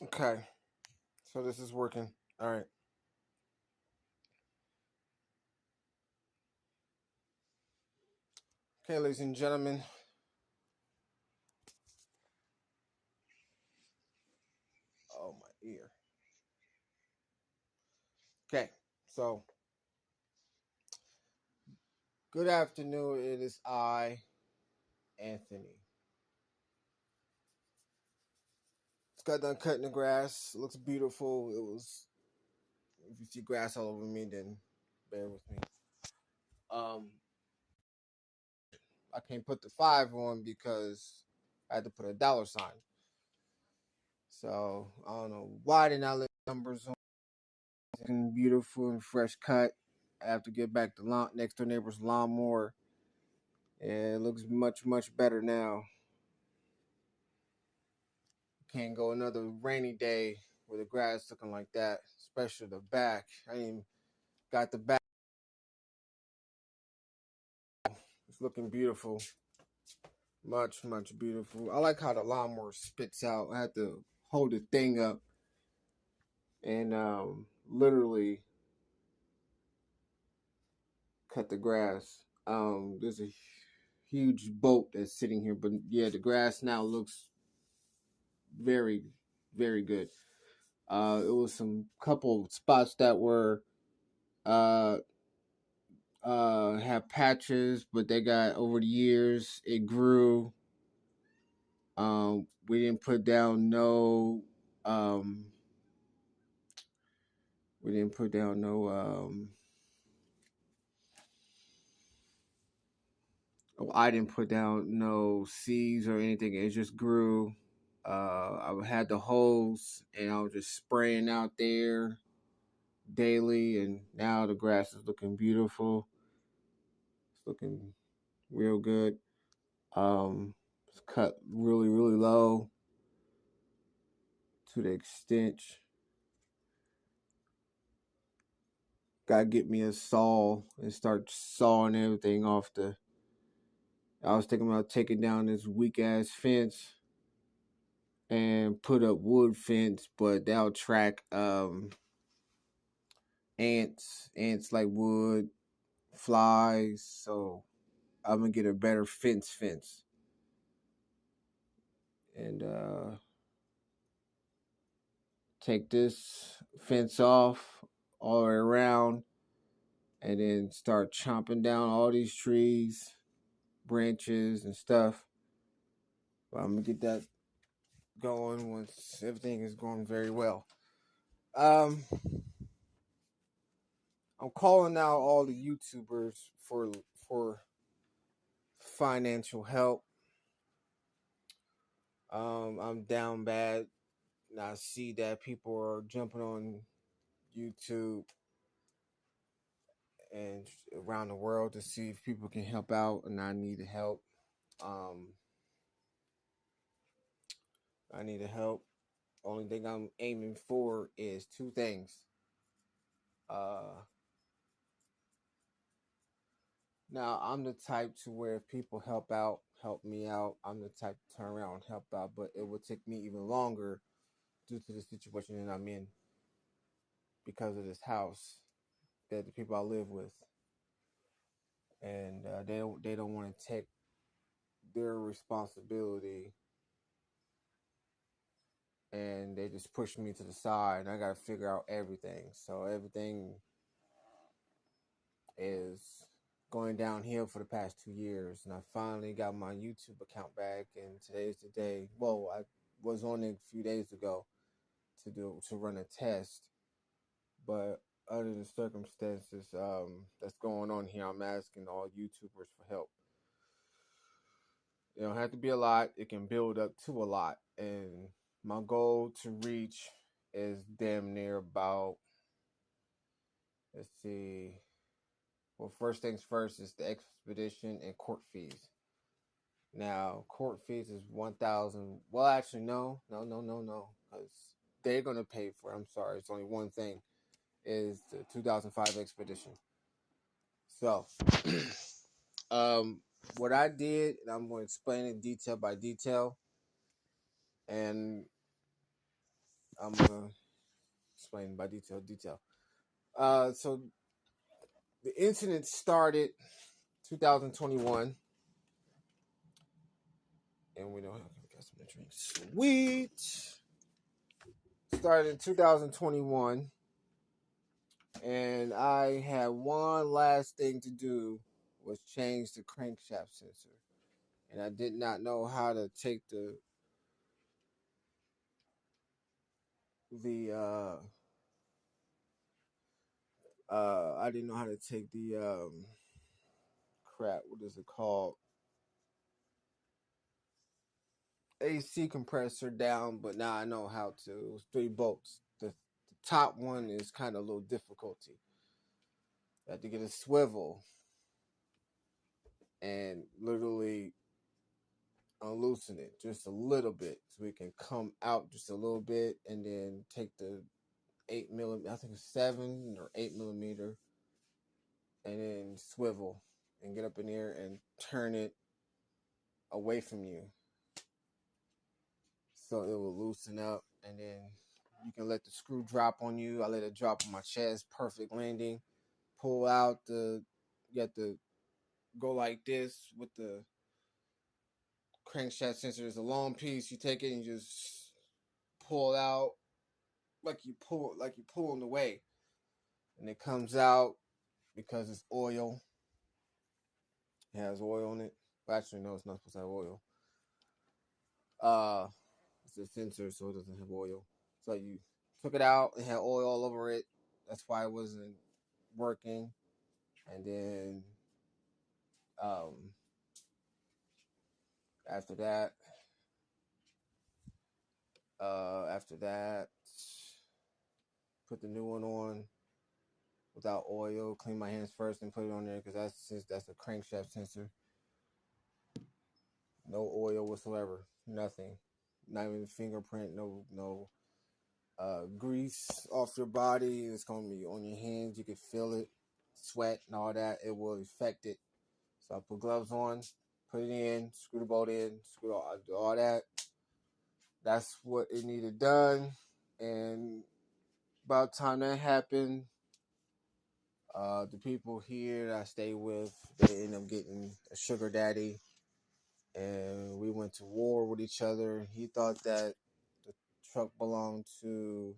Okay, so this is working. All right. Okay, ladies and gentlemen. Oh, my ear. Okay, so good afternoon. It is I, Anthony. Just got done cutting the grass. It looks beautiful. It was. If you see grass all over me, then bear with me. Um, I can't put the five on because I had to put a dollar sign. So I don't know why did not let numbers on. And beautiful and fresh cut. I have to get back to next door neighbor's lawnmower. And it looks much better now. Can't go another rainy day with the grass looking like that, especially the back. I ain't got the back. It's looking beautiful. Much beautiful. I like how the lawnmower spits out. I had to hold the thing up and literally cut the grass. There's a huge boat that's sitting here, but yeah, the grass now looks very, very good. It was some couple spots that were uh have patches, but they got over the years it grew. We didn't put down no um we didn't put down no I didn't put down no seeds or anything. It just grew. I had the hose and I was just spraying out there daily, and now the grass is looking beautiful. It's looking real good. It's cut really low to the extent. Gotta get me a saw and start sawing everything off the. I was thinking about taking down this weak ass fence and put up wood fence, but that'll track ants. Ants like wood, flies. So I'm gonna get a better fence, and take this fence off all the way around, and then start chopping down all these trees, branches, and stuff. But I'm gonna get that going once everything is going very well. Um, I'm calling out all the YouTubers for financial help. I'm down bad, and I see that people are jumping on YouTube and around the world to see if people can help out, and I need help. Um, I need help. Only thing I'm aiming for is two things. Uh, Now I'm the type to where if people help me out. I'm the type to turn around and help out, but it would take me even longer due to the situation that I'm in because of this house that the people I live with, and they don't want to take their responsibility, and they just push me to the side, and I got to figure out everything. So everything is going downhill for the past 2 years, and I finally got my YouTube account back, and today's the day. Well, I was on it a few days ago to run a test, but under the circumstances that's going on here, I'm asking all YouTubers for help. It don't have to be a lot. It can build up to a lot, and my goal to reach is damn near about. Let's see. Well, first things first is the expedition and court fees. Now, court fees is 1,000. Well, actually, no, because they're gonna pay for it. I'm sorry, it's only one thing. Is the 2005 expedition. So, um, what I did, and I'm going to explain it detail by detail, and I'm gonna explain by detail. So the incident started 2021, and we don't have got some drinks. Sweet. Started in 2021, and I had one last thing to do was change the crankshaft sensor, and I did not know how to take the I didn't know how to take the crap. What is it called? AC compressor down, but now I know how to. It was 3 bolts. The top one is kind of a little difficulty. I had to get a swivel and literally unloosen it just a little bit so we can come out just a little bit, and then take the 8 millimeter, I think it's 7 or 8 millimeter, and then swivel and get up in there and turn it away from you so it will loosen up, and then you can let the screw drop on you. I let it drop on my chest, perfect landing. Pull out you have to go like this with the crankshaft sensor. Is a long piece. You take it and you just pull out like you pulling away, and it comes out because it's oil. It has oil on it. Well, actually, no, it's not supposed to have oil. It's a sensor, so it doesn't have oil. So you took it out. It had oil all over it. That's why it wasn't working. And then um, after that, put the new one on without oil. Clean my hands first and put it on there because that's a crankshaft sensor. No oil whatsoever. Nothing. Not even a fingerprint. No grease off your body. It's gonna be on your hands. You can feel it, sweat and all that. It will affect it. So I put gloves on, put it in, screw the bolt in, screw all that. That's what it needed done. And about the time that happened, the people here that I stay with, they end up getting a sugar daddy, and we went to war with each other. He thought that the truck belonged to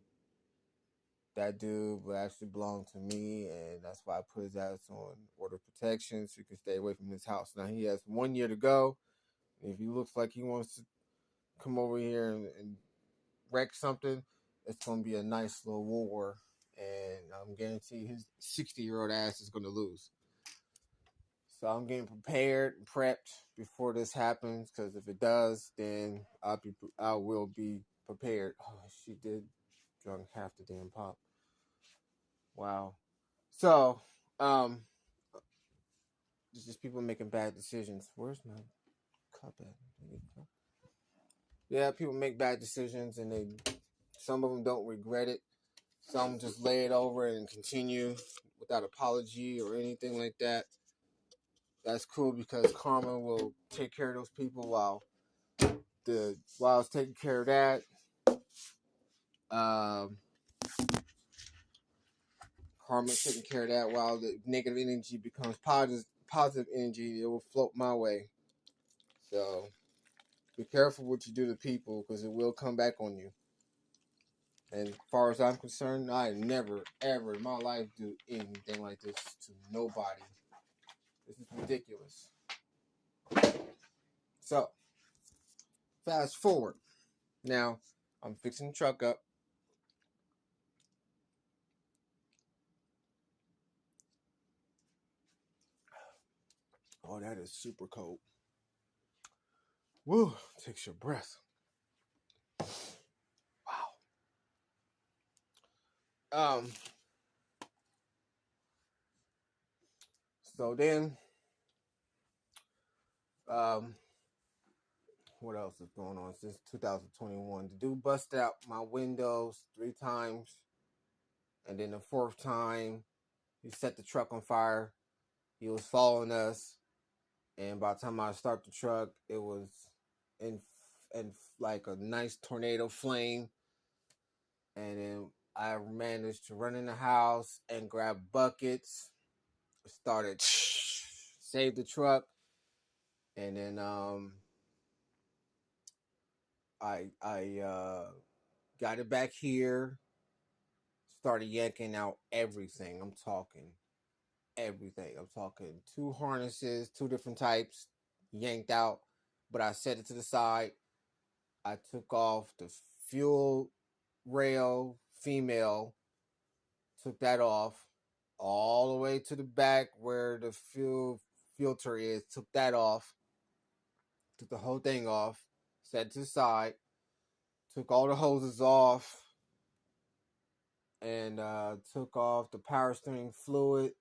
that dude, but actually belonged to me, and that's why I put his ass on order of protection so he can stay away from his house. Now he has 1 year to go. If he looks like he wants to come over here and wreck something, it's gonna be a nice little war, and I'm guaranteed his 60-year-old ass is gonna lose. So I'm getting prepared and prepped before this happens, because if it does, then I will be prepared. Oh, she did drunk half the damn pop. Wow. So, it's just people making bad decisions. Where's my cup at? Yeah, people make bad decisions, and some of them don't regret it. Some just lay it over and continue without apology or anything like that. That's cool because karma will take care of those people while I was taking care of that. Karma's taking care of that while the negative energy becomes positive energy. It will float my way. So be careful what you do to people because it will come back on you. And as far as I'm concerned, I never, ever in my life do anything like this to nobody. This is ridiculous. So, fast forward. Now, I'm fixing the truck up. Oh, that is super cold. Woo, takes your breath. Wow. So then, what else is going on since 2021? The dude busted out my windows 3 times, and then the 4th time, he set the truck on fire. He was following us, and by the time I start the truck, it was in like a nice tornado flame. And then I managed to run in the house and grab buckets, started save the truck, and then I got it back here, started yanking out everything. I'm talking everything. I'm talking 2 harnesses, 2 different types, yanked out, but I set it to the side. I took off the fuel rail female, took that off all the way to the back where the fuel filter is, took that off, took the whole thing off, set it to the side, took all the hoses off, and took off the power steering fluid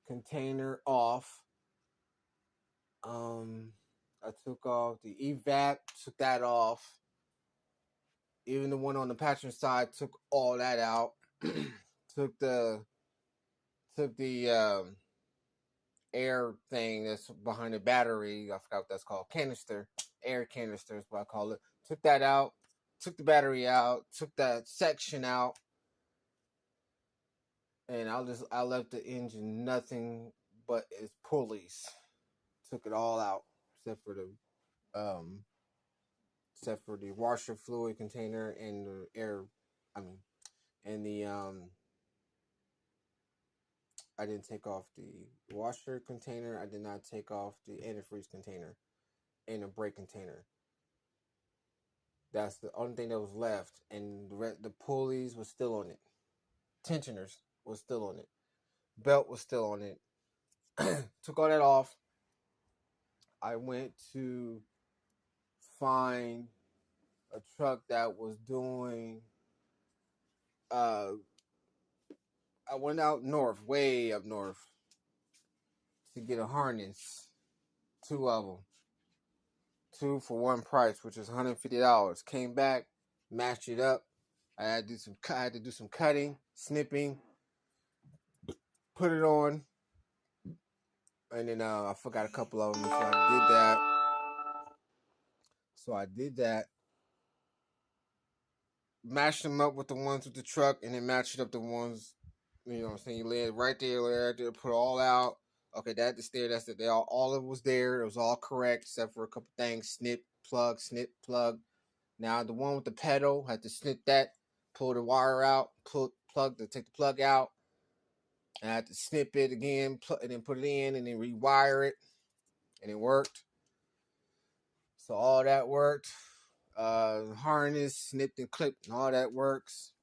container off. I took off the evap, took that off. Even the one on the passenger side, took all that out. took the air thing that's behind the battery. I forgot what that's called. Canister, air canister is what I call it. Took that out. Took the battery out. Took that section out. And I left the engine nothing but its pulleys. Took it all out um except for the washer fluid container and the air. I mean, and the I didn't take off the washer container. I did not take off the antifreeze container and the brake container. That's the only thing that was left, and the pulleys was still on it. Tensioners was still on it. Belt was still on it. Took all that off. I went to find a truck that was doing. I went out north, way up north, to get a harness. 2 of them. 2 for 1 price, which is $150. Came back, matched it up. I had to do some cutting, snipping, put it on, and then I forgot a couple of them, so I did that. Mashed them up with the ones with the truck, and then matched up the ones, you know what I'm saying, you lay it right there, put it all out. Okay, that's it. All of it was there. It was all correct, except for a couple things. Snip, plug. Now the one with the pedal, had to snip that, pull the wire out, take the plug out, and I had to snip it again, and then put it in, and then rewire it, and it worked. So all that worked. Harness, snipped and clipped, and all that works.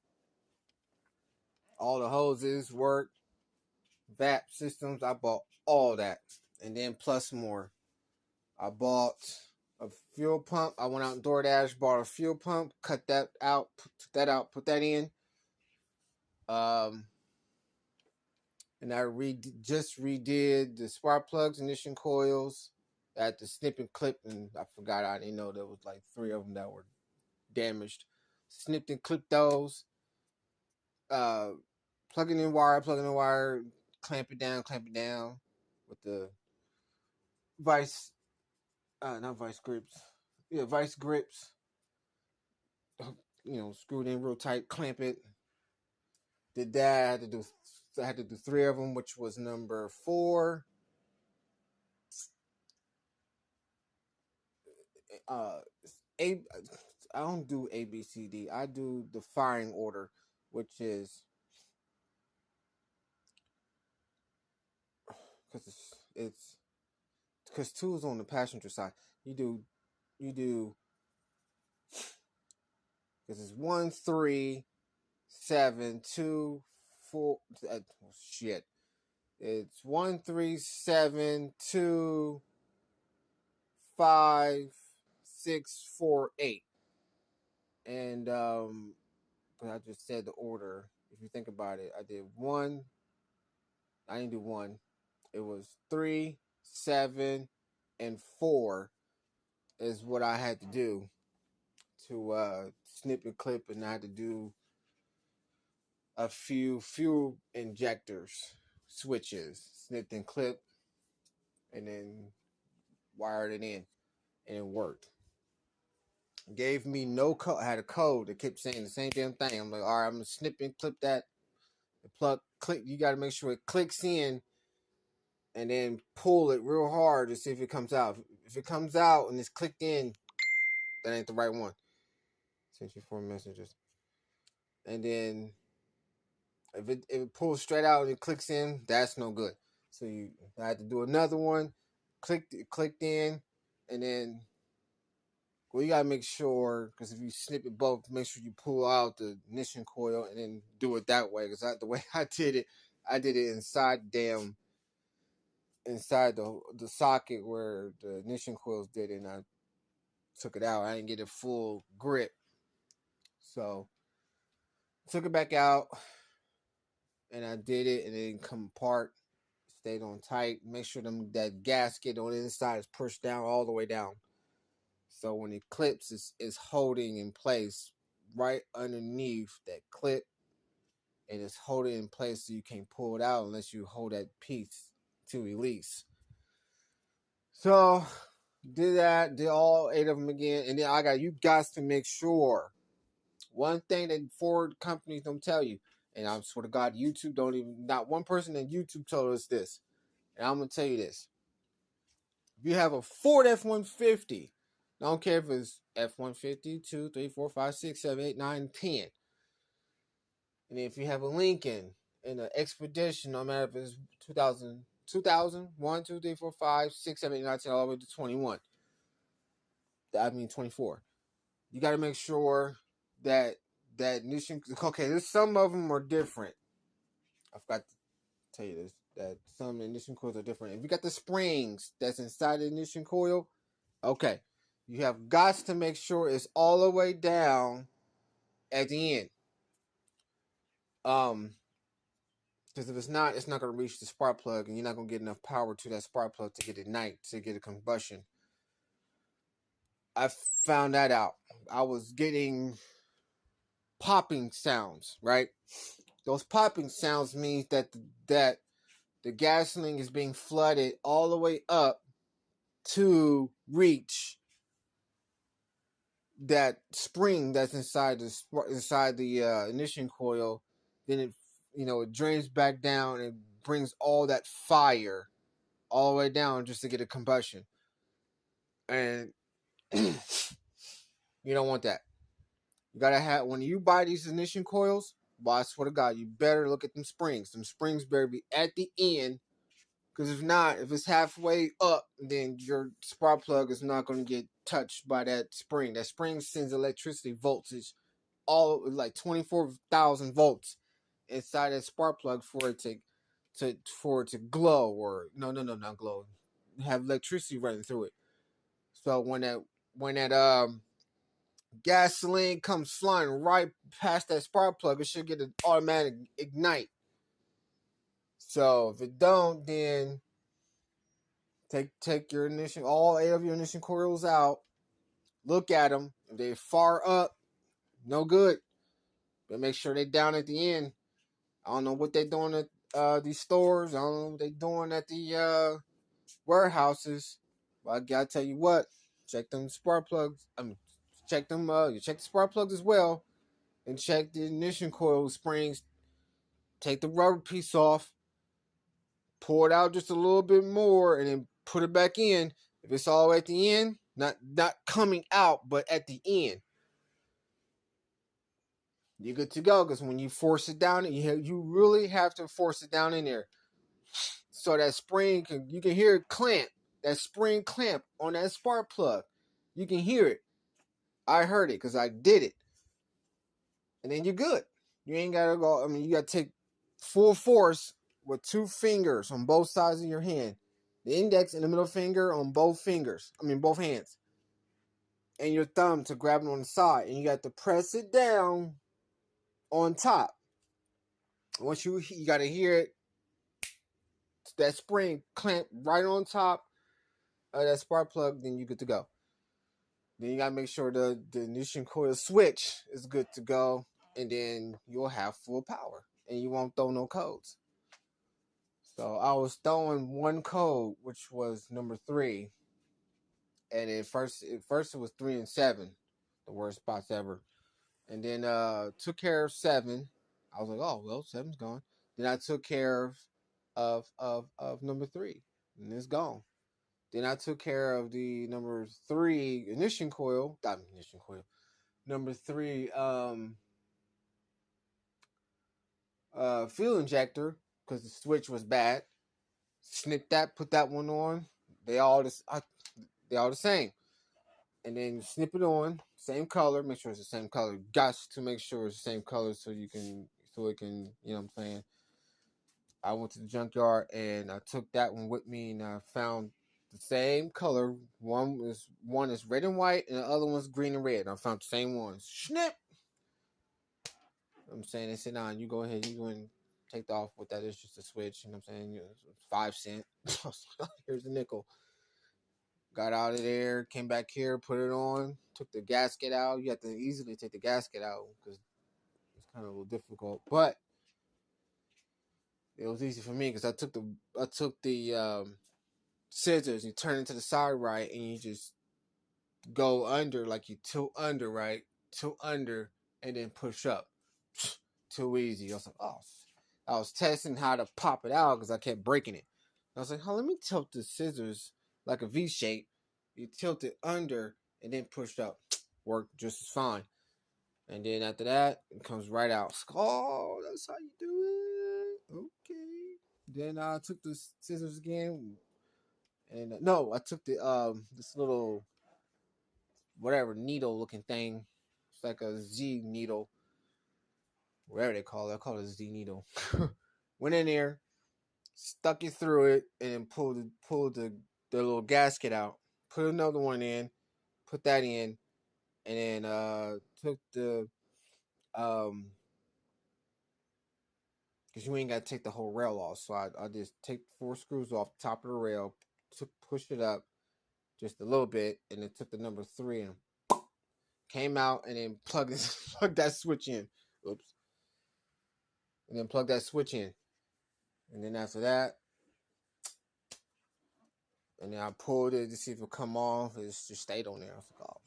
All the hoses work. VAP systems, I bought all that, and then plus more. I bought a fuel pump. I went out in DoorDash, bought a fuel pump, cut that out, put that in. And I just redid the spark plugs, ignition coils. I had to snip and clip, and I forgot, I didn't know there was like 3 of them that were damaged. Snipped and clipped those. Plugging in wire, clamp it down with the vice, not vice grips. Yeah, vice grips. Screwed in real tight, clamp it. Did that. I had to do 3 of them, which was number 4. I don't do A, B, C, D. I do the firing order, which is because 2 is on the passenger side. You do because it's 1, 3, 7, 2, 4. Shit. It's 1, 3, 7, 2, 5, 6, 4, 8. And but I just said the order. If you think about it, I did 1. I didn't do 1. It was 3, 7, and 4 is what I had to do to snip and clip, and I had to do a few fuel injectors switches, snipped and clipped, and then wired it in, and it worked. Gave me no code. I had a code that kept saying the same damn thing. I'm like, all right, I'm gonna snip and clip that. The plug click. You got to make sure it clicks in, and then pull it real hard to see if it comes out. If it comes out and it's clicked in, that ain't the right one. Sent you 4 messages, and then if it pulls straight out and it clicks in, that's no good. So I had to do another one. Clicked in, and then well, you gotta make sure because if you snip it both, make sure you pull out the ignition coil and then do it that way. Because the way I did it inside the socket where the ignition coils did it, and I took it out. I didn't get a full grip, so took it back out, and I did it, and it didn't come apart. Stayed on tight. Make sure that gasket on the inside is pushed down all the way down. So when it clips, it's holding in place right underneath that clip, and it's holding in place so you can't pull it out unless you hold that piece to release. So did that, did all 8 of them again, and then you guys to make sure. One thing that Ford companies don't tell you, and I swear to God, YouTube not one person in YouTube told us this, and I'm gonna tell you this. If you have a Ford F-150, I don't care if it's F-150, 2, 3, 4, 5, 6, 7, 8, 9, 10. And if you have a Lincoln in an Expedition, no matter if it's 2000, 1, 2, 3, 4, 5, 6, 7, 8, 9, 10, all the way to 21. 24. You got to make sure that ignition, okay, some of them are different. I forgot to tell you this, that some ignition coils are different. If you got the springs that's inside the ignition coil, okay, you have got to make sure it's all the way down at the end. Because if it's not going to reach the spark plug, and you're not going to get enough power to that spark plug to get it ignite, to get a combustion. I found that out. I was getting popping sounds, right? Those popping sounds means that the gasoline is being flooded all the way up to reach that spring that's inside the ignition coil. Then it drains back down and brings all that fire all the way down just to get a combustion, and you don't want that. You gotta have, when you buy these ignition coils, well, I swear to God, you better look at them springs. Them springs better be at the end, because if not, if it's halfway up, then your spark plug is not going to get touched by that spring. That spring sends electricity voltage, all like 24,000 volts inside that spark plug for it to glow, or not glow, have electricity running through it. So when that gasoline comes flying right past that spark plug, it should get an automatic ignite. So if it don't, then take your ignition, all 8 of your ignition coils out. Look at them. If they're far up, no good. But make sure they're down at the end. I don't know what they're doing at these stores. I don't know what they're doing at the warehouses. But I gotta tell you what, check them spark plugs. Check them. You check the spark plugs as well, and check the ignition coil springs. Take the rubber piece off, pour it out just a little bit more, and then put it back in. If it's all at the end, not coming out, but at the end, you're good to go. Because when you force it down, you really have to force it down in there, so that spring you can hear it clamp. That spring clamp on that spark plug, you can hear it. I heard it because I did it, and then you're good. You ain't gotta go. You gotta take full force with 2 fingers on both sides of your hand, the index and the middle finger on both hands, and your thumb to grab it on the side, and you got to press it down on top. Once you got to hear it, that spring clamp right on top of that spark plug, then you good to go. Then you got to make sure the ignition coil switch is good to go, and then you'll have full power, and you won't throw no codes. So I was throwing one code, which was number 3, and at first it was 3 and 7. The worst spots ever. And then took care of 7. I was like, oh well, 7's gone. Then I took care of number 3, and it's gone. Then I took care of the number 3 ignition coil, not ignition coil. Number 3 fuel injector because the switch was bad. Snip that, put that one on. They all the same. And then snip it on, same color. Make sure it's the same color. Got to make sure it's the same color so it can, you know what I'm saying. I went to the junkyard and I took that one with me and I found the same color. One is red and white and the other one's green and red. And I found the same ones. Snip. I'm saying, they said, nah, you go ahead, you go and take off what that is, just a switch. You know what I'm saying? It's 5 cents. Here's a nickel. Got out of there, came back here, put it on, took the gasket out. You have to easily take the gasket out because it's kind of a little difficult. But it was easy for me because I took the scissors, you turn it to the side right, and you just go under, like you tilt under, right? Tilt under, and then push up. Too easy. I was like, oh. I was testing how to pop it out because I kept breaking it. I was like, let me tilt the scissors like a V shape. You tilt it under and then push up. Worked just as fine. And then after that, it comes right out. Oh, that's how you do it. Okay. Then I took the scissors again. And no, I took the this little whatever needle looking thing. It's like a Z needle. Whatever they call it. I call it a Z needle. Went in there, stuck it through it, and then pulled the little gasket out. Put another one in, put that in, and then took the because you ain't got to take the whole rail off. So I just take 4 screws off the top of the rail, pushed it up just a little bit, and then took the number 3 and came out, and then plugged that switch in. Oops. And then plug that switch in. And then after that, and then I pulled it to see if it would come off. It just stayed on there. I was like, oh,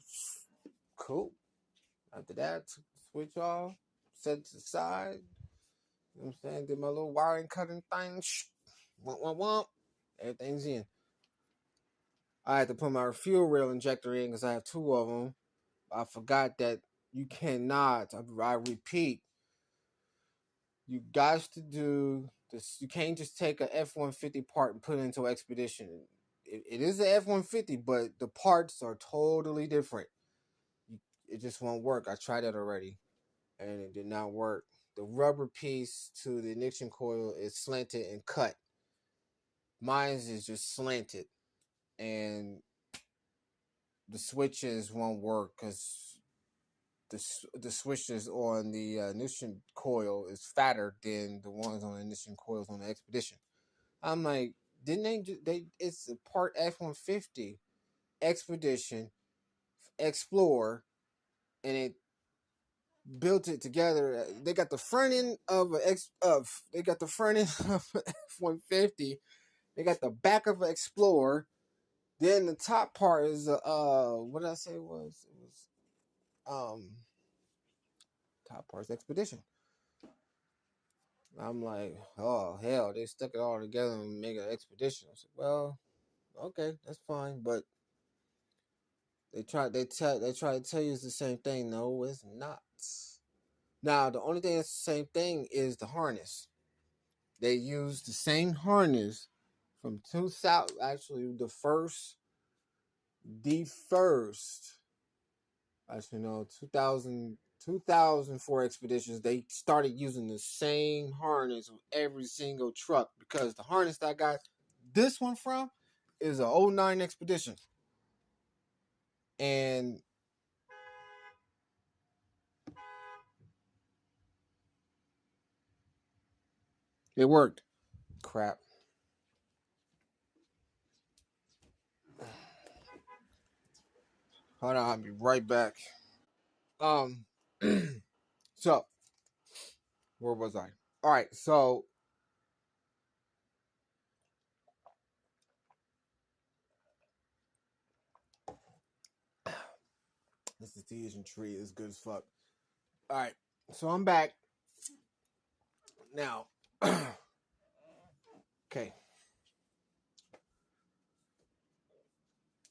cool. After that, took the switch off, set it to the side. You know what I'm saying? Did my little wiring cutting thing. Womp. Everything's in. I had to put my fuel rail injector in because I have 2 of them. I forgot that you cannot, I repeat, you got to do this. You can't just take a F-150 part and put it into Expedition. It is an F-150, but the parts are totally different. It just won't work. I tried it already, and it did not work. The rubber piece to the ignition coil is slanted and cut. Mine is just slanted, and the switches won't work because the switches on the ignition coil is fatter than the ones on the ignition coils on the Expedition. I'm like, didn't they it's a part F-150, Expedition, Explorer, and it built it together. They got the front end of they got the front end of F-150. They got the back of an Explorer. Then the top part is what did I say it was? It was top part's Expedition. I'm like, oh hell, they stuck it all together and make an Expedition. I said, well, okay, that's fine, but they try to tell you it's the same thing. No, it's not. Now the only thing that's the same thing is the harness. They use the same harness from 2000. Actually, the first, actually no, 2004 expeditions. They started using the same harness with every single truck because the harness that I got this one from is a 09 expedition, and it worked. Crap. Hold on, I'll be right back. Um, so where was I? All right, so this is artesian tree. It's good as fuck. All right, so I'm back now. Okay.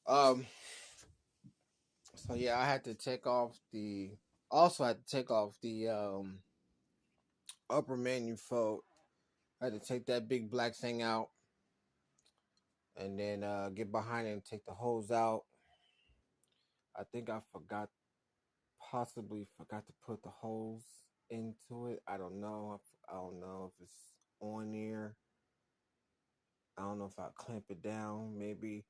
So yeah, I had to take off the. Also, had to take off the upper manifold. I had to take that big black thing out, and then get behind it and take the hose out. I think I possibly forgot to put the hose into it. I don't know. I don't know if it's on there. I don't know if I clamp it down. Maybe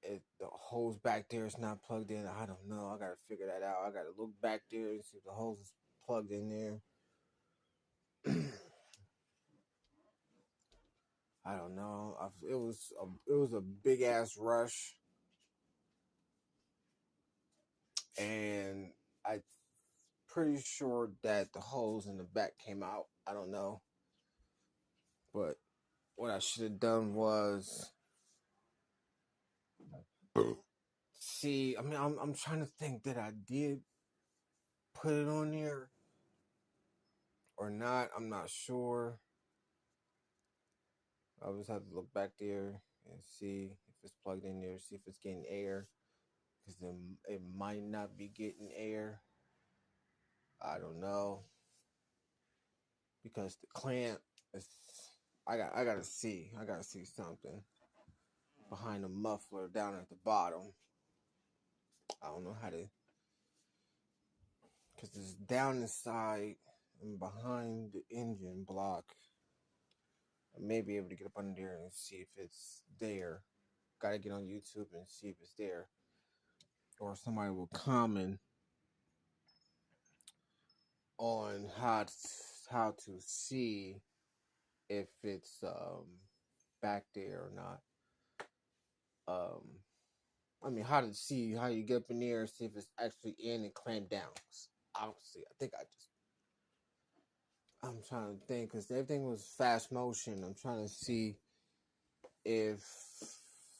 the hose back there is not plugged in. I don't know. I gotta figure that out. I gotta look back there and see if the hose is plugged in there. I don't know. It was a big ass rush, and I pretty sure that the hose in the back came out. I don't know, but what I should have done was see. I mean, I'm trying to think that I did put it on there or not. I'm not sure. I just have to look back there and see if it's plugged in there. See if it's getting air, because then it might not be getting air. I don't know, because the clamp is. I gotta see. I gotta see something behind the muffler down at the bottom. I don't know how to, because it's down inside and behind the engine block. I may be able to get up under there and see if it's there. Gotta get on YouTube and see if it's there, or somebody will comment on how to see if it's back there or not. I mean, how to see how you get up in there and see if it's actually in and clamped down. Obviously, I'm trying to think, because everything was fast motion. I'm trying to see if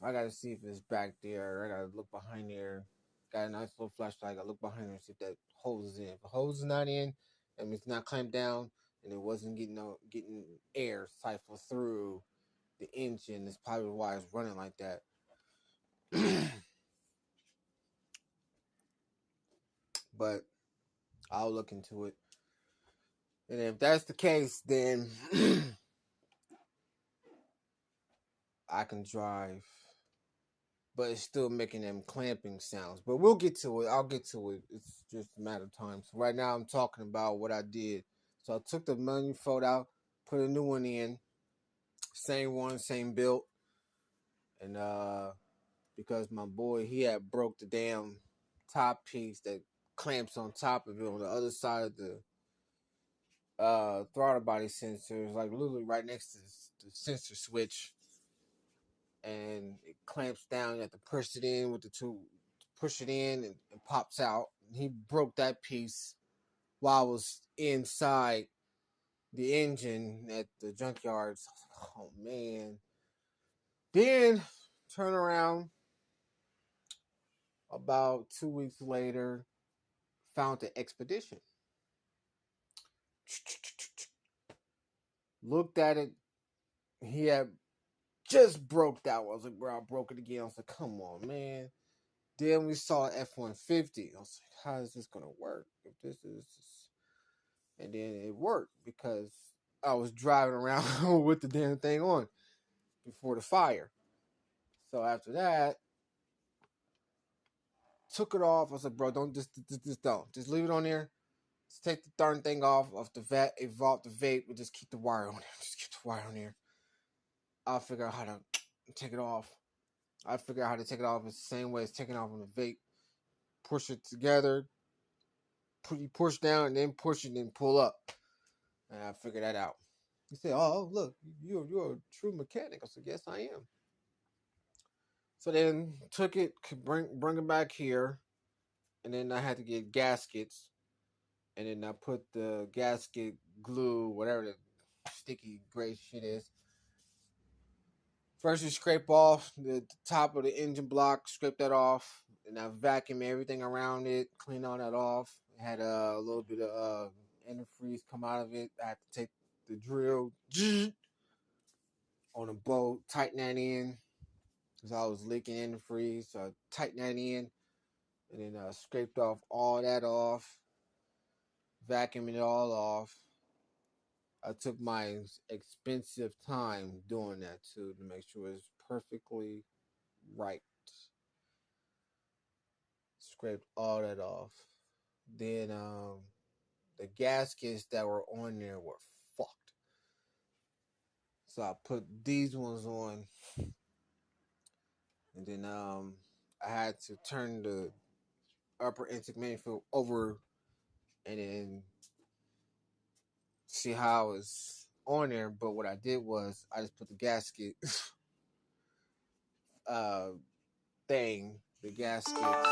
I gotta see if it's back there. I gotta look behind there. Got a nice little flashlight. I gotta look behind there and see if that hose is in. If the hose is not in, and it's not clamped down, and it wasn't getting air siphoned through the engine, that's probably why it's running like that. But I'll look into it. And if that's the case, then I can drive. But it's still making them clamping sounds. But we'll get to it. I'll get to it. It's just a matter of time. So right now I'm talking about what I did. So I took the manifold out, put a new one in. Same one, same build. And because my boy, he had broke the damn top piece that clamps on top of it on the other side of the throttle body sensor. It's like literally right next to the sensor switch. And it clamps down. You have to push it in with the two, push it in, and it pops out. He broke that piece while I was inside the engine at the junkyards. Oh man! Then turn around about 2 weeks later, found the Expedition. Looked at it. He had just broke that one. I was like, bro, I broke it again. I was like, come on, man. Then we saw F-150. I was like, how is this going to work? If this is... And then it worked because I was driving around with the damn thing on before the fire. So after that, took it off. I was like, bro, don't just don't. Just leave it on there. Just take the darn thing off the vape, the vape, and just keep the wire on there. Just keep the wire on there. I'll figure out how to take it off. I figure out how to take it off. It's the same way as taking off on the vape. Push it together. You push down and then push it and pull up. And I figured that out. He said, oh, look, you're a true mechanic. I said, yes, I am. So then took it, bring it back here. And then I had to get gaskets. And then I put the gasket glue, whatever the sticky gray shit is. First, you scrape off the top of the engine block, scrape that off. and I vacuumed everything around it, cleaned all that off. It had a little bit of antifreeze come out of it. I had to take the drill on a bolt, tighten that in because I was leaking antifreeze. So I tightened that in, and then scraped off all that off, vacuumed it all off. I took my expensive time doing that too to make sure it's perfectly right. Scraped all that off. Then the gaskets that were on there were fucked. So I put these ones on, and then I had to turn the upper intake manifold over, and then see how it's on there. But what I did was I just put the gasket uh thing, the gaskets.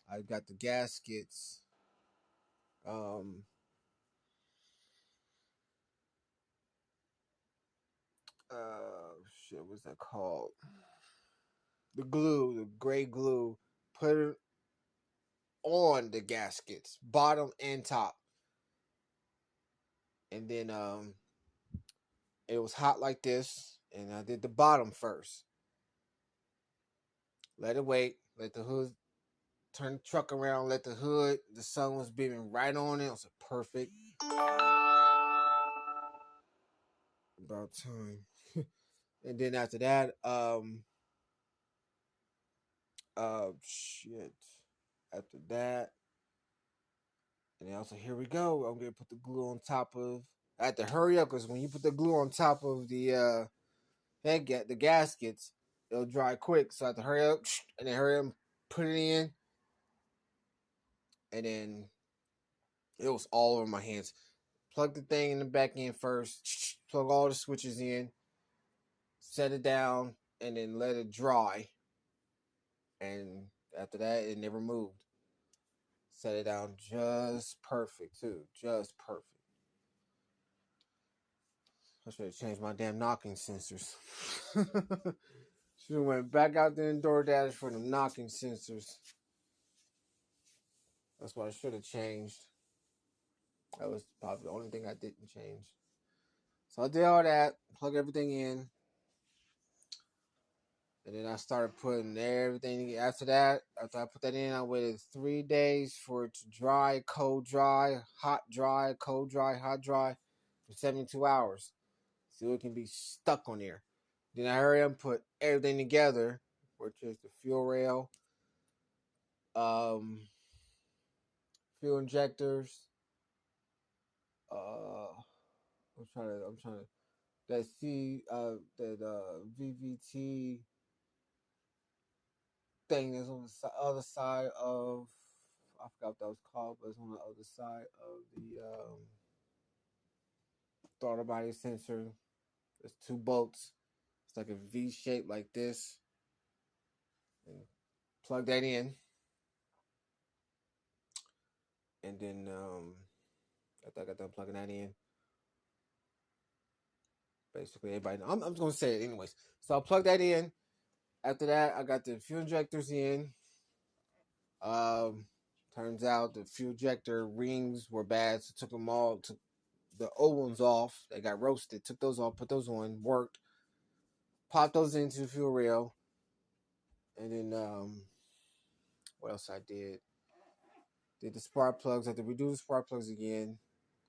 I got the gaskets. Um, shit, what's that called? The glue, the gray glue. Put it on the gaskets, bottom and top, and then it was hot like this, and I did the bottom first. Let it wait. Let the hood turn the truck around. Let the hood. The sun was beaming right on it. It was a perfect. About time. And then after that, shit. After that, and then also here we go. I'm gonna put the glue on top of. I had to hurry up because when you put the glue on top of the the gaskets, it'll dry quick. So I had to hurry up and then hurry up, put it in, and then it was all over my hands. Plug the thing in the back end first. Plug all the switches in. Set it down, and then let it dry. And after that, it never moved. Set it down just perfect too, just perfect. I should have changed my damn knocking sensors. Should have went back out there in DoorDash for the knocking sensors. That's what I should have changed. That was probably the only thing I didn't change. So I did all that, plug everything in, and then I started putting everything. After that, after I put that in, I waited 3 days for it to dry, cold dry, hot dry, cold dry, hot dry, for 72 hours. So it can be stuck on there. Then I hurry up and put everything together, which is the fuel rail, fuel injectors. I'm trying to that VVT thing is on the other side of. I forgot what that was called, but it's on the other side of the throttle body sensor. There's two bolts. It's like a V shape like this. And plug that in. And then after I got done plugging that in, basically everybody I'm just gonna say it anyways. So I'll plug that in. After that, I got the fuel injectors in. Turns out the fuel injector rings were bad, so took them all, took the old ones off. They got roasted. Took those off, put those on, worked. Popped those into the fuel rail. And then what else I did? Did the spark plugs. I had to redo the spark plugs again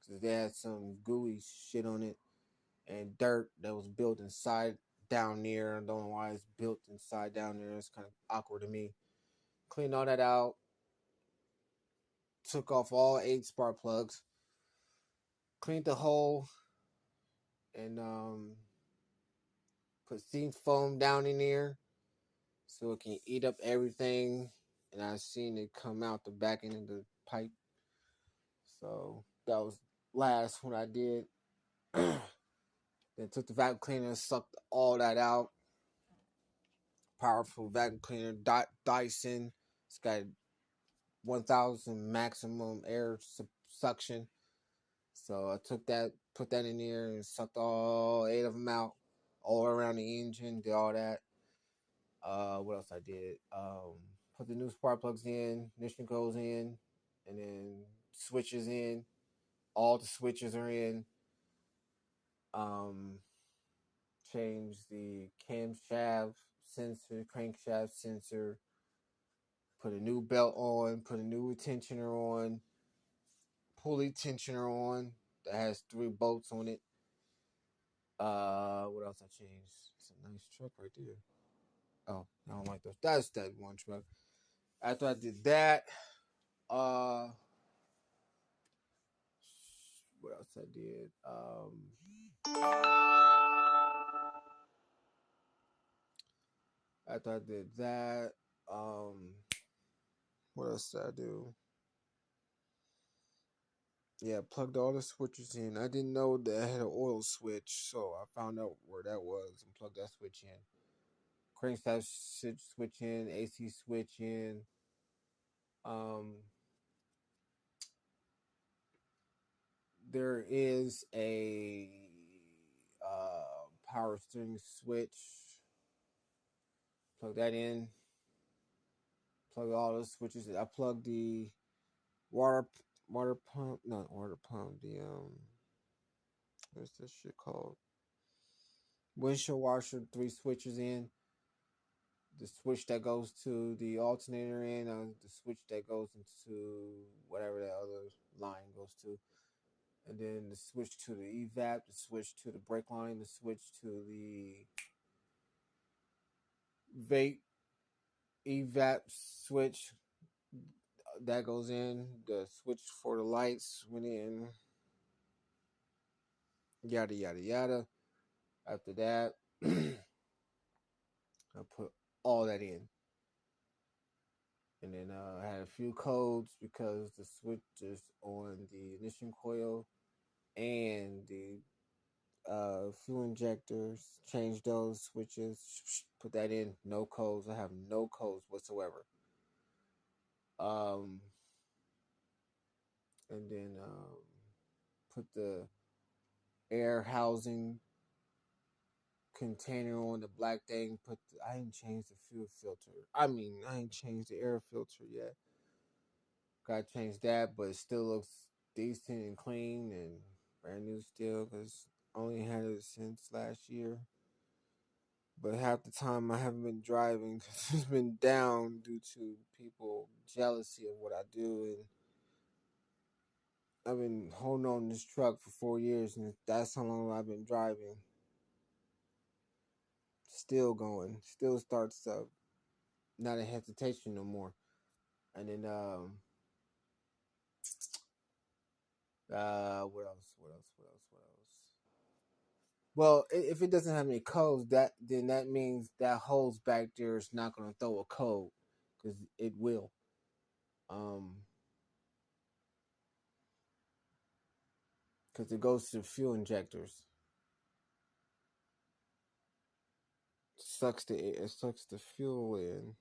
because they had some gooey shit on it and dirt that was built inside down there. I don't know why it's built inside down there. It's kind of awkward to me. Cleaned all that out. Took off all 8 spark plugs. Cleaned the hole and put steam foam down in there so it can eat up everything. And I seen it come out the back end of the pipe. So that was last what I did. Then took the vacuum cleaner and sucked all that out. Powerful vacuum cleaner, Dyson. It's got 1,000 maximum air suction. So I took that, put that in there, and sucked all 8 of them out, all around the engine. Did all that. What else I did? Put the new spark plugs in, ignition goes in, and then switches in. All the switches are in. Um, change the camshaft sensor, crankshaft sensor. Put a new belt on. Put a new tensioner on. Pulley tensioner on that has 3 bolts on it. What else I changed? It's a nice truck right there. Oh, I don't like those. That's that one truck. After I did that, uh, what else I did? After I did that, what else did I do? Yeah, plugged all the switches in. I didn't know that I had an oil switch, so I found out where that was and plugged that switch in. Crankshaft switch in, AC switch in. Um, there is a power steering switch. Plug that in. Plug all the switches. I plugged the water pump, not water pump. The what's this shit called? Windshield washer. 3 switches in. The switch that goes to the alternator in, the switch that goes into whatever that other line goes to, and then the switch to the evap, the switch to the brake line, the switch to the vape evap switch that goes in, the switch for the lights went in, yada yada yada. After that, I put all that in. And then I had a few codes because the switches on the ignition coil and the fuel injectors, change those switches, put that in. No codes. I have no codes whatsoever. Um, and then put the air housing container on the black thing. I ain't changed the fuel filter. I ain't changed the air filter yet. Gotta change that, but it still looks decent and clean and brand new still because I only had it since last year. But half the time I haven't been driving because it's been down due to people jealousy of what I do, and I've been holding on to this truck for 4 years, and that's how long I've been driving. Still going, still starts up, not a hesitation no more. And then what else? What else? What else? What else? Well, if it doesn't have any codes, that means that hose back there is not going to throw a code because it will. Because it goes to fuel injectors. It sucks the fuel in.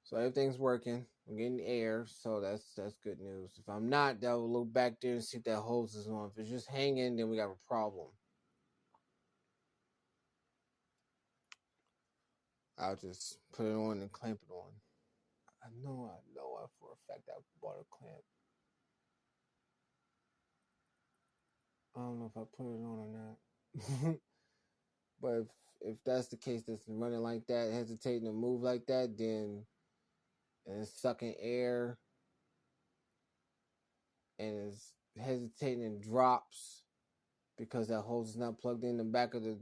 So everything's working. I'm getting air, so that's good news. If I'm not, that will look back there and see if that hose is on. If it's just hanging, then we got a problem. I'll just put it on and clamp it on. I know for a fact I bought a clamp. I don't know if I put it on or not. But if that's the case, that's running like that, hesitating to move like that, then and it's sucking air and it's hesitating and drops because that hose is not plugged in the back of the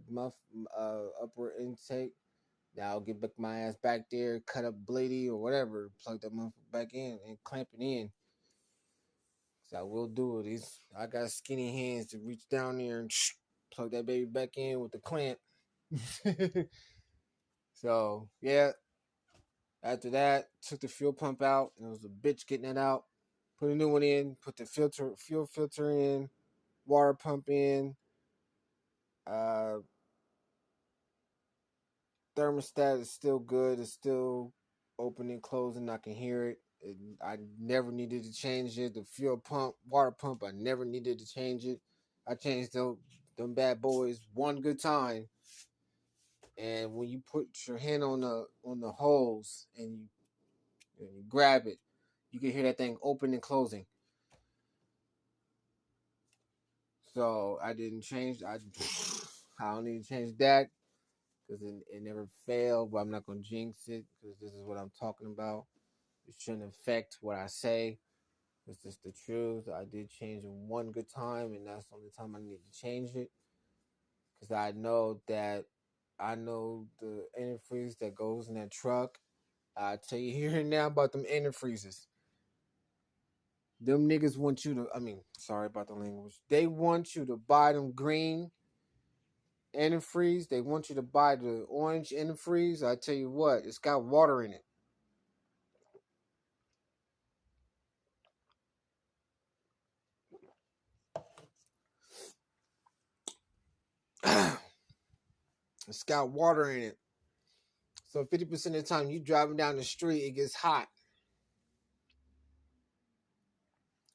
upper intake. Now I'll get my ass back there, cut up Blady or whatever, plug that motherfucker back in and clamp it in. So I will do it. I got skinny hands to reach down there and plug that baby back in with the clamp. So yeah. After that, took the fuel pump out, and it was a bitch getting it out. Put a new one in. Put the fuel filter in, water pump in. Uh, Thermostat is still good. It's still opening, closing. I can hear it. I never needed to change it. The fuel pump, water pump, I never needed to change it. I changed them bad boys one good time. And when you put your hand on the hose and you grab it, you can hear that thing open and closing. So I didn't change. I don't need to change that because it never failed. But I'm not gonna jinx it because this is what I'm talking about. It shouldn't affect what I say. It's just the truth. I did change it one good time, and that's the only time I need to change it because I know the antifreeze that goes in that truck. I tell you here and now about them antifreezes. Them niggas want you to. I mean, sorry about the language. They want you to buy them green antifreeze. They want you to buy the orange antifreeze. I tell you what, it's got water in it. It's got water in it. So 50% of the time you driving down the street, it gets hot.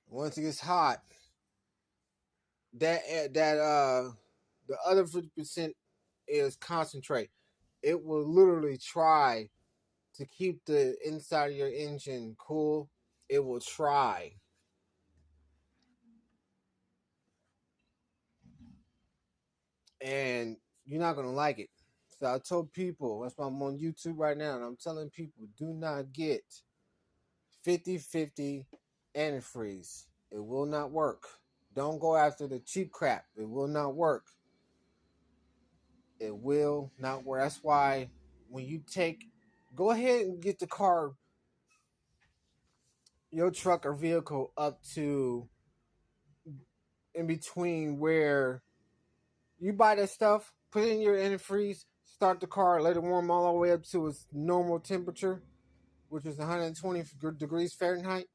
Once it gets hot, the other 50% is concentrate. It will literally try to keep the inside of your engine cool. It will try. And you're not gonna like it. So I told people, that's why I'm on YouTube right now, and I'm telling people, do not get 50-50 antifreeze. It will not work. Don't go after the cheap crap. It will not work. It will not work. That's why when you go ahead and get the car, your truck or vehicle up to in between where you buy that stuff, put it in your antifreeze, start the car, let it warm all the way up to its normal temperature, which is 120 degrees Fahrenheit,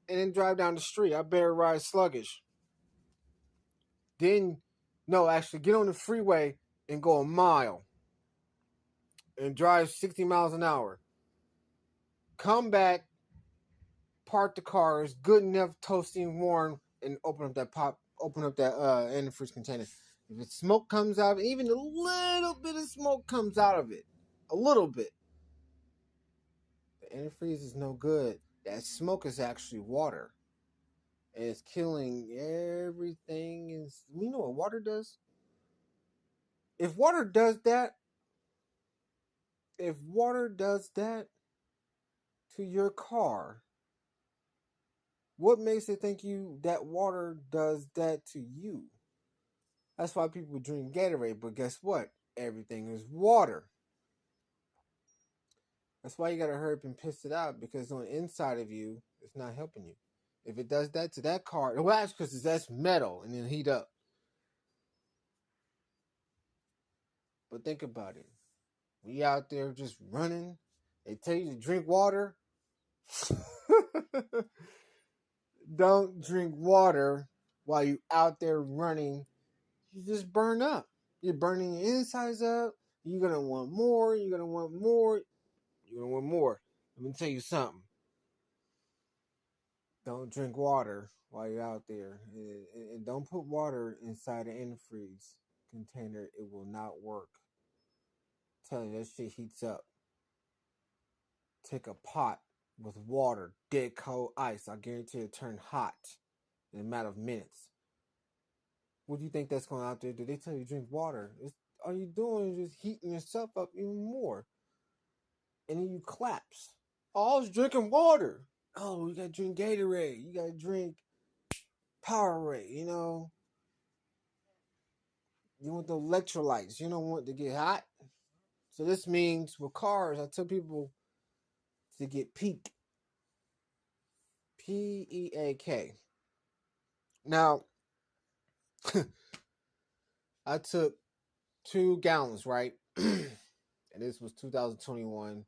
and then drive down the street. I better ride sluggish. Then, no, actually, get on the freeway and go a mile and drive 60 miles an hour. Come back, park the car, it's good enough, toasty and warm, and open up that antifreeze container. If the smoke comes out, even a little bit of smoke comes out of it, a little bit, the antifreeze is no good. That smoke is actually water. And it's killing everything. You know what water does? If water does that, to your car, what makes it think that water does that to you? That's why people drink Gatorade, but guess what? Everything is water. That's why you gotta hurry up and piss it out because on the inside of you, it's not helping you. If it does that to that car, well, that's because that's metal and then heat up. But think about it. We out there just running. They tell you to drink water. Don't drink water while you out there running. You just burn up. You're burning your insides up. You're gonna want more. You're gonna want more. You're gonna want more. Let me tell you something. Don't drink water while you're out there, and don't put water inside an antifreeze container. It will not work. I'm telling you, that shit heats up. Take a pot with water, dead cold ice. I guarantee it'll turn hot in a matter of minutes. What do you think that's going out there? Do they tell you to drink water? All you doing is just heating yourself up even more. And then you collapse. Oh, I was drinking water. Oh, you gotta drink Gatorade. You gotta drink Powerade, You want the electrolytes. You don't want to get hot. So this means with cars, I tell people to get PEAK. PEAK. Now, I took 2 gallons, right? And this was 2021.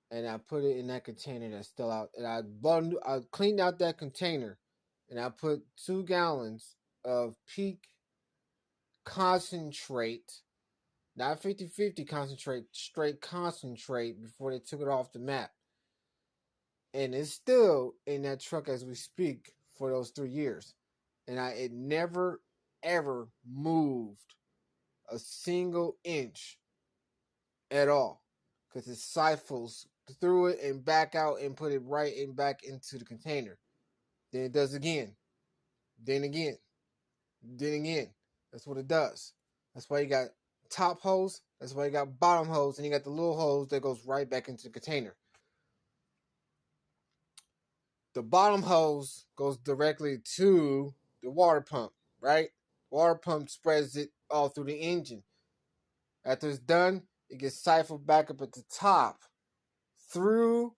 And I put it in that container that's still out. And I cleaned out that container. And I put 2 gallons of PEAK concentrate. Not 50-50 concentrate, straight concentrate before they took it off the map. and it's still in that truck as we speak for those 3 years, and it never ever moved a single inch at all because it siphons through it and back out and put it right and back into the container. Then it does again, then again, then again. That's what it does. That's why you got top hose. That's why you got bottom hose, and you got the little hose that goes right back into the container. The bottom hose goes directly to the water pump, right? Water pump spreads it all through the engine. After it's done, it gets siphoned back up at the top through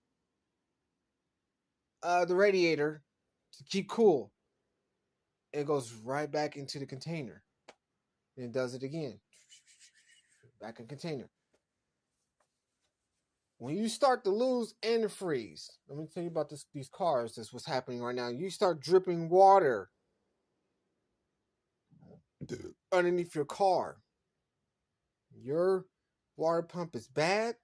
the radiator to keep cool. It goes right back into the container. And it does it again. Back in container. When you start to lose antifreeze, let me tell you about these cars. That's what's happening right now. You start dripping water underneath your car. Your water pump is bad,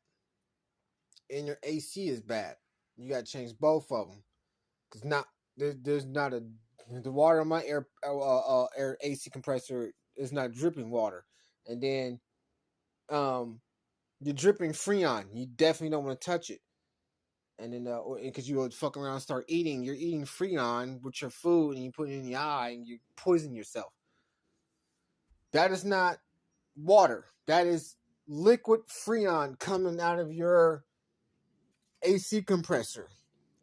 and your AC is bad. You got to change both of them. Cause there's not the water in my air AC compressor is not dripping water, and then you're dripping Freon. You definitely don't want to touch it. And then because you would fuck around and start eating, you're eating Freon with your food, and you put it in the eye, and you poison yourself. That is not water. That is liquid Freon coming out of your AC compressor.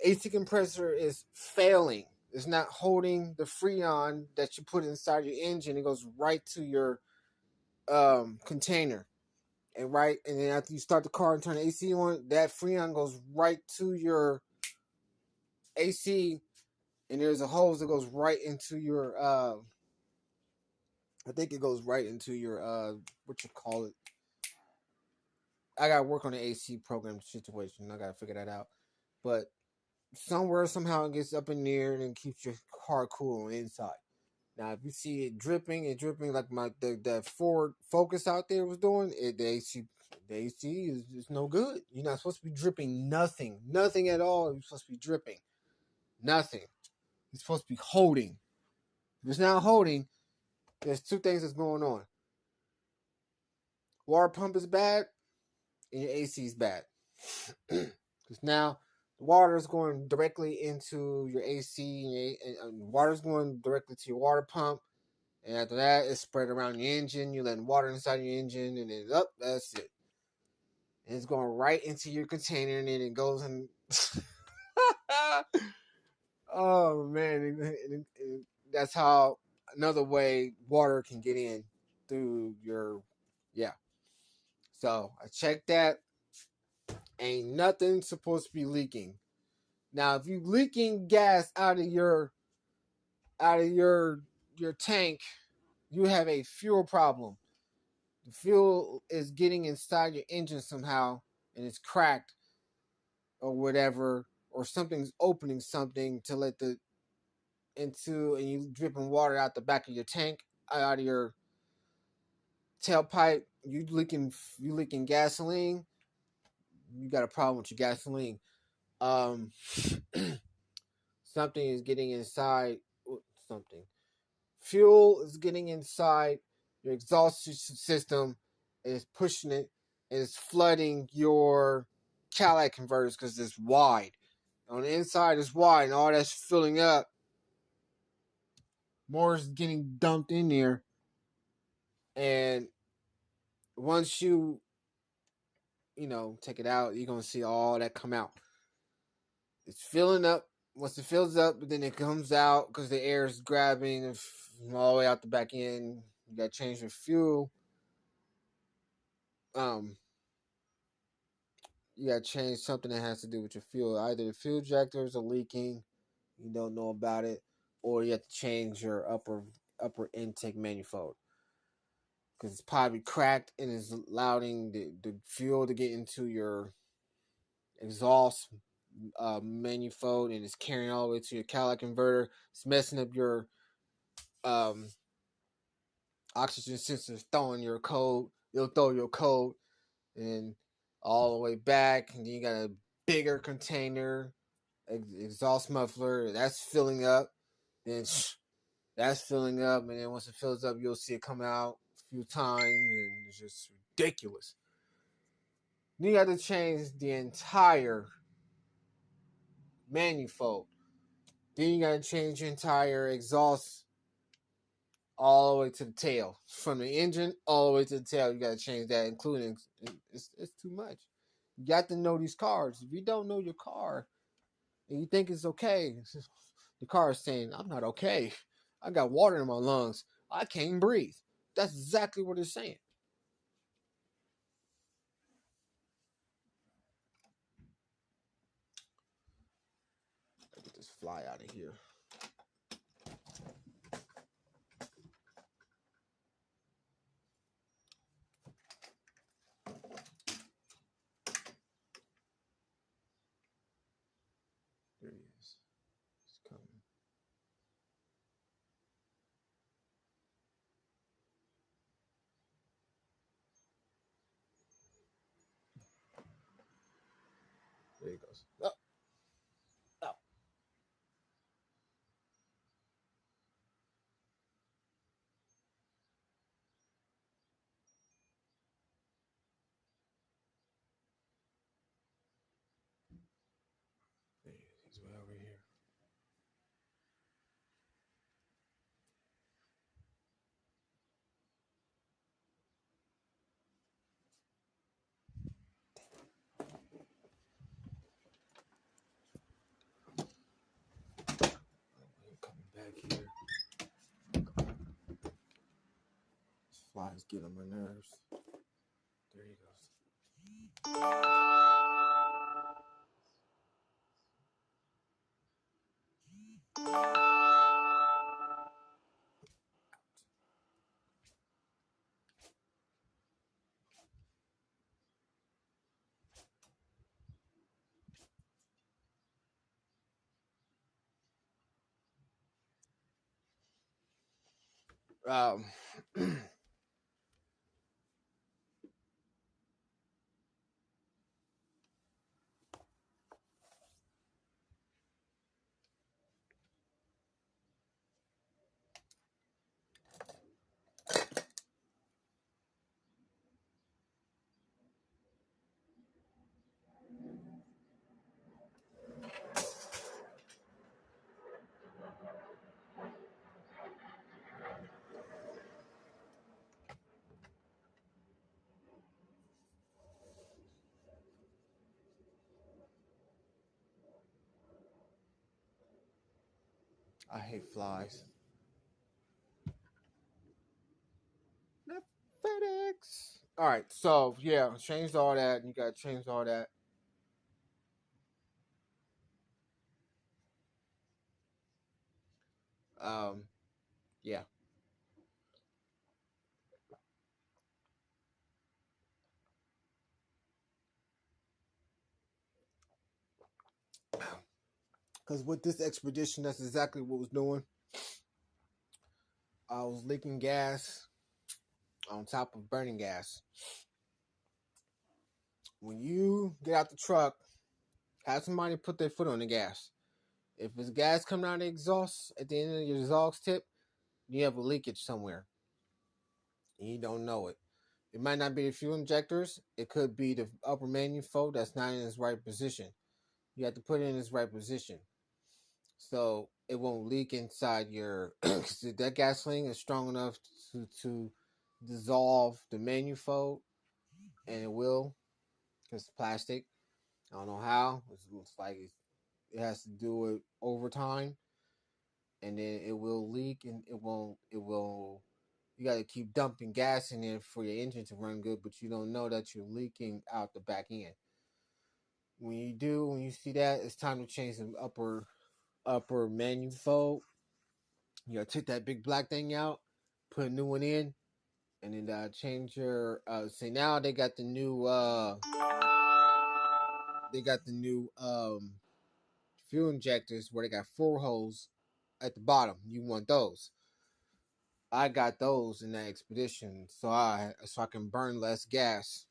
AC compressor is failing. It's not holding the Freon that you put inside your engine. It goes right to your container. And then after you start the car and turn the AC on, that Freon goes right to your AC, and there's a hose that goes right into your I think it goes right into your what you call it. I gotta work on the AC program situation. I gotta figure that out. But somewhere, somehow, it gets up in there and keeps your car cool on the inside. Now, if you see it dripping like the Ford Focus out there was doing, the AC is no good. You're not supposed to be dripping nothing at all. You're supposed to be dripping nothing. You're supposed to be holding. If it's not holding, there's two things that's going on. Water pump is bad, and your AC is bad. Because now the water is going directly into your AC, and water is going directly to your water pump. And after that, it's spread around your engine. You let water inside your engine, and then that's it. And it's going right into your container, and then it goes in. Oh man, that's how another way water can get in through your So I checked that. Ain't nothing supposed to be leaking. Now, if you leaking gas out of your tank, you have a fuel problem. The fuel is getting inside your engine somehow, and it's cracked or whatever, or something's opening something to let and you dripping water out the back of your tank, out of your tailpipe. You leaking gasoline. You got a problem with your gasoline. Something is getting inside. Something. Fuel is getting inside your exhaust system, and it's pushing it, and it's flooding your catalytic converters because it's wide. On the inside, it's wide, and all that's filling up. More is getting dumped in there, and once you take it out, you're gonna see all that come out. It's filling up. Once it fills up, then it comes out because the air is grabbing all the way out the back end. You got to change your fuel. You got to change something that has to do with your fuel. Either the fuel injectors are leaking, you don't know about it, or you have to change your upper intake manifold because it's probably cracked and is allowing the fuel to get into your exhaust manifold, and it's carrying all the way to your catalytic converter. It's messing up your oxygen sensors, throwing your code. You'll throw your code and all the way back, and then you got a bigger container exhaust muffler, that's filling up. Then that's filling up, and then once it fills up, you'll see it come out a few times, and it's just ridiculous. Then you got to change the entire manifold. Then you got to change your entire exhaust all the way to the tail. From the engine all the way to the tail, you got to change that, including it's too much. You got to know these cars. If you don't know your car and you think it's okay, the car is saying, I'm not okay. I got water in my lungs. I can't breathe. That's exactly what it's saying. Get this fly out of here. There he is. He's coming. There he goes. Oh, oh. There he is. He's way over here. Coming back here. This fly's getting on my nerves. There he goes. Um, I hate flies. FedEx. All right, so yeah, changed all that. You got to change all that. Yeah. Because with this expedition, that's exactly what was doing. I was leaking gas on top of burning gas. When you get out the truck, have somebody put their foot on the gas. If it's gas coming out of the exhaust at the end of your exhaust tip, you have a leakage somewhere. And you don't know it. It might not be the fuel injectors. It could be the upper manifold that's not in its right position. You have to put it in its right position, so it won't leak inside your. Cause that gasoline is strong enough to dissolve the manifold, and it will, because it's plastic. I don't know how. It looks like it has to do it over time, and then it will leak, and it won't. It will. You got to keep dumping gas in there for your engine to run good, but you don't know that you're leaking out the back end. When you see that, it's time to change the upper manifold. You gotta take that big black thing out, put a new one in, and then change your. See, now they got the new fuel injectors where they got 4 holes at the bottom. You want those? I got those in that expedition, so I can burn less gas.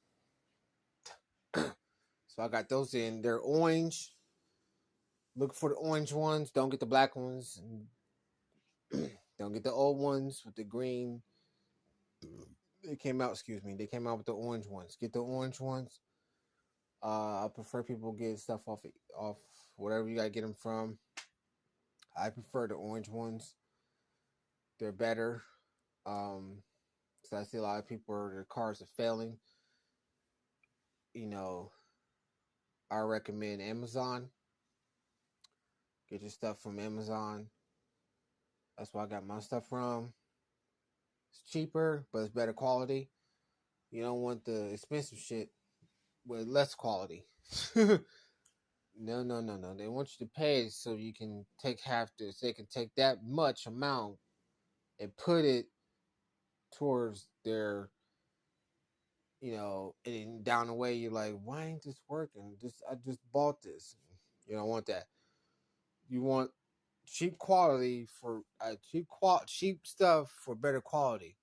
So I got those in. They're orange, Look for the orange ones. Don't get the black ones. Don't get the old ones with the green. They came out. Excuse me. They came out with the orange ones. Get the orange ones. I prefer people get stuff off whatever you gotta get them from. I prefer the orange ones. They're better. So I see a lot of people their cars are failing. You know, I recommend Amazon. Get your stuff from Amazon. That's where I got my stuff from. It's cheaper, but it's better quality. You don't want the expensive shit with less quality. No. They want you to pay so you can take half this. They can take that much amount and put it towards their, and down the way you're like, why ain't this working? I just bought this. You don't want that. You want cheap quality for cheap stuff for better quality.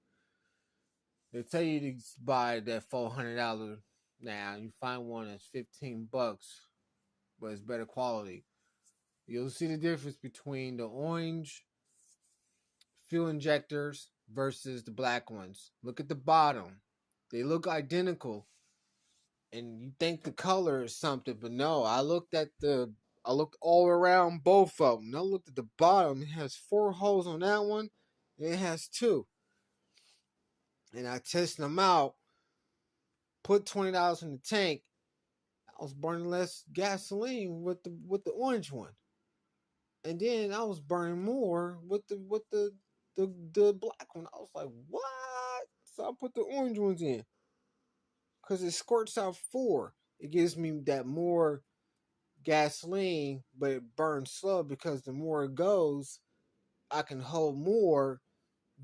They tell you to buy that $400 now. You find one that's $15, but it's better quality. You'll see the difference between the orange fuel injectors versus the black ones. Look at the bottom. They look identical. And you think the color is something, but no. I looked all around both of them. I looked at the bottom. It has 4 holes on that one. And it has 2. And I tested them out. Put $20 in the tank. I was burning less gasoline with the orange one. And then I was burning more with the black one. I was like, what? So I put the orange ones in. Because it squirts out 4. It gives me that more gasoline, but it burns slow because the more it goes, I can hold more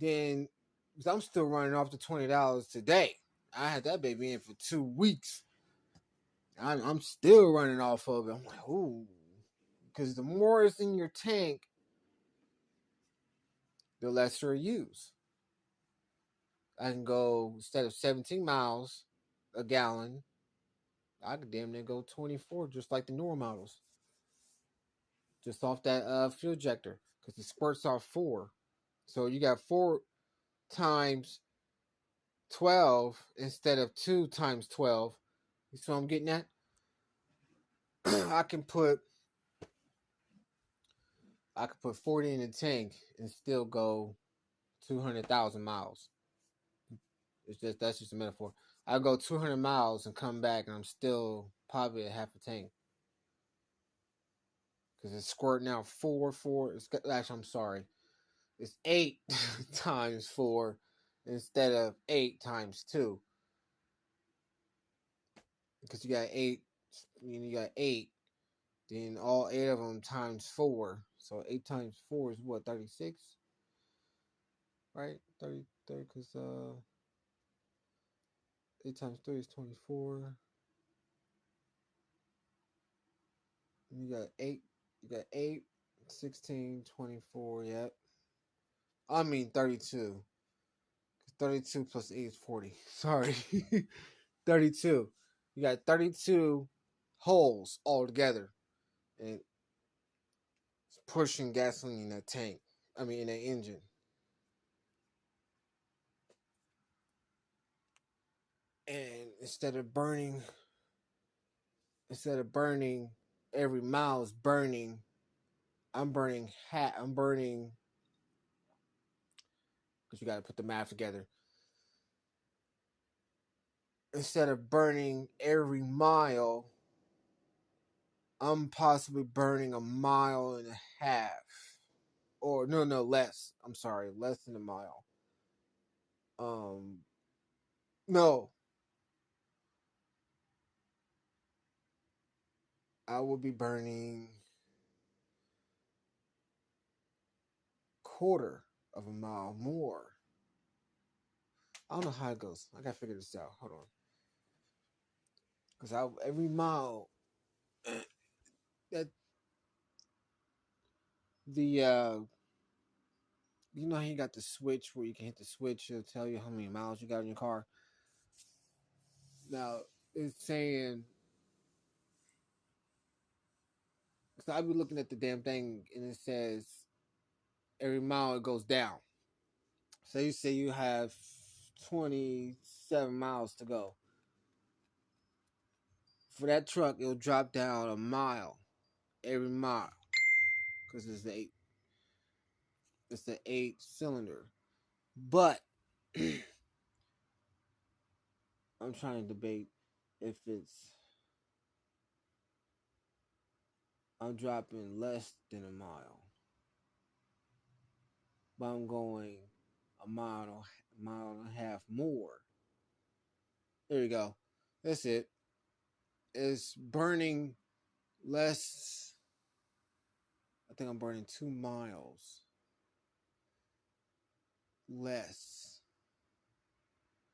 than, because I'm still running off the $20 today. I had that baby in for 2 weeks. I'm still running off of it. I'm like, ooh. Because the more is in your tank, the lesser you use. I can go, instead of 17 miles a gallon, I could damn near go 24, just like the newer models. Just off that fuel injector. Because it squirts off 4. So you got 4 times 12 instead of 2 times 12. You see what I'm getting at? I can put 40 in the tank and still go 200,000 miles. That's just a metaphor. I go 200 miles and come back and I'm still probably at half a tank. Because it's squirting out 4. Actually, I'm sorry. It's 8 times 4 instead of 8 times 2. Because you got 8. You got 8. Then all 8 of them times 4. So 8 times 4 is what, 36? Right? 30, because 8 times 3 is 24. And you got 8. You got 8, 16, 24. Yep. I mean 32. 32 plus 8 is 40. Sorry. 32. You got 32 holes altogether. And it's pushing gasoline in that tank. I mean, in that engine. And instead of burning every mile is burning, I'm burning because you got to put the math together. Instead of burning every mile, I'm possibly burning a mile and a half. Or no, less. I'm sorry, less than a mile. No. I will be burning quarter of a mile more. I don't know how it goes. I gotta figure this out. Hold on. Because every mile that the you know how you got the switch where you can hit the switch, it'll tell you how many miles you got in your car. Now it's saying So I be looking at the damn thing and it says every mile it goes down. So you say you have 27 miles to go. For that truck, it'll drop down a mile every mile because it's the 8 cylinder. But I'm trying to debate if I'm dropping less than a mile, but I'm going a mile and a half more. There you go. That's it. It's burning less. I think I'm burning 2 miles less,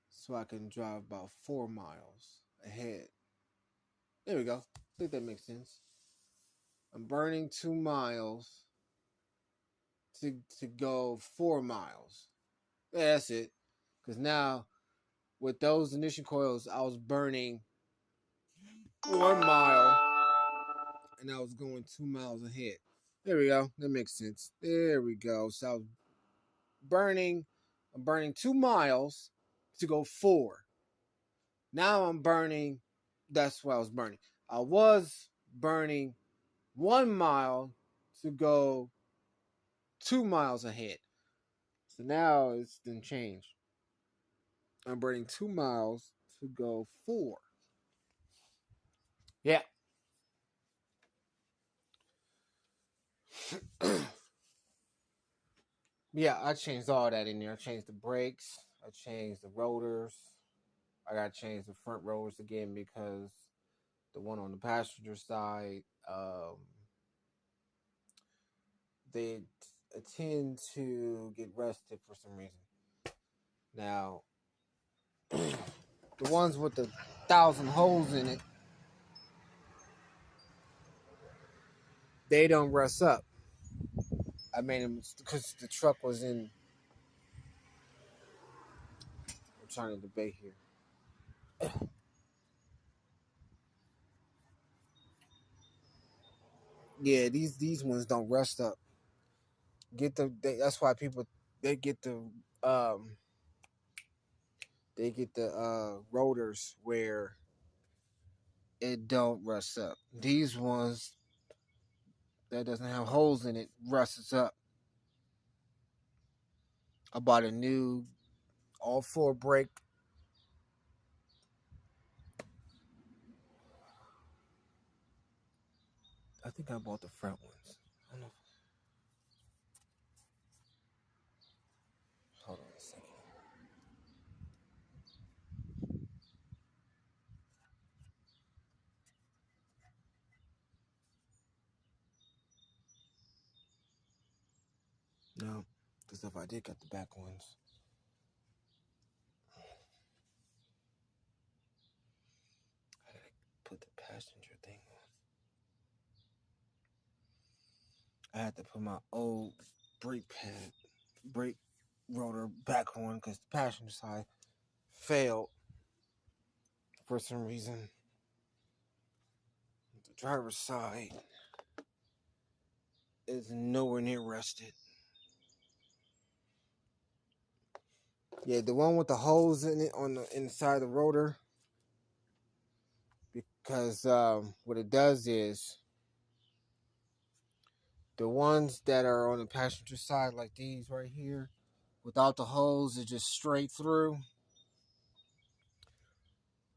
so I can drive about 4 miles ahead. There we go. I think that makes sense. I'm burning 2 miles to go 4 miles. Yeah, that's it. Because now with those ignition coils, I was burning 1 mile and I was going 2 miles ahead. There we go. That makes sense. There we go. So I was I'm burning 2 miles to go 4. Now I'm burning, that's what I was burning. I was burning 1 mile to go 2 miles ahead. So now it's been changed. I'm burning 2 miles to go 4. Yeah. Yeah, I changed all that in there. I changed the brakes. I changed the rotors. I got to change the front rotors again because the one on the passenger side, they tend to get rusted for some reason. Now, the ones with the 1,000 holes in it, they don't rust up. I made them because the truck was in. I'm trying to debate here. Yeah, these ones don't rust up. That's why people they get the um rotors where it don't rust up. These ones that doesn't have holes in it rusts up. I bought a new all four brake. I think I bought the front ones. I don't know. Hold on a second. No, because if I did get the back ones, I gotta put the passenger thing on. I had to put my old brake rotor back on because the passenger side failed for some reason. The driver's side is nowhere near rusted. Yeah, the one with the holes in it on the inside of the rotor, because what it does is the ones that are on the passenger side, like these right here, without the holes, it's just straight through.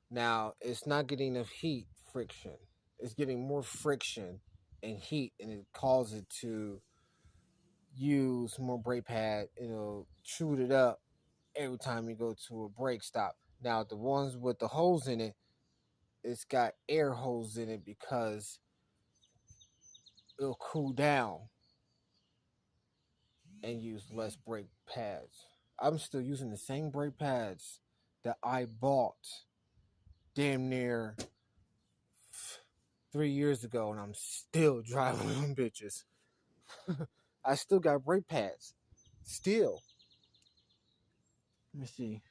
Now it's not getting enough heat friction. It's getting more friction and heat, and it causes it to use more brake pad. It'll chew it up every time you go to a brake stop. Now the ones with the holes in it, it's got air holes in it because it'll cool down and use less brake pads. I'm still using the same brake pads that I bought damn near 3 years ago, and I'm still driving them bitches. I still got brake pads. Still. Let me see.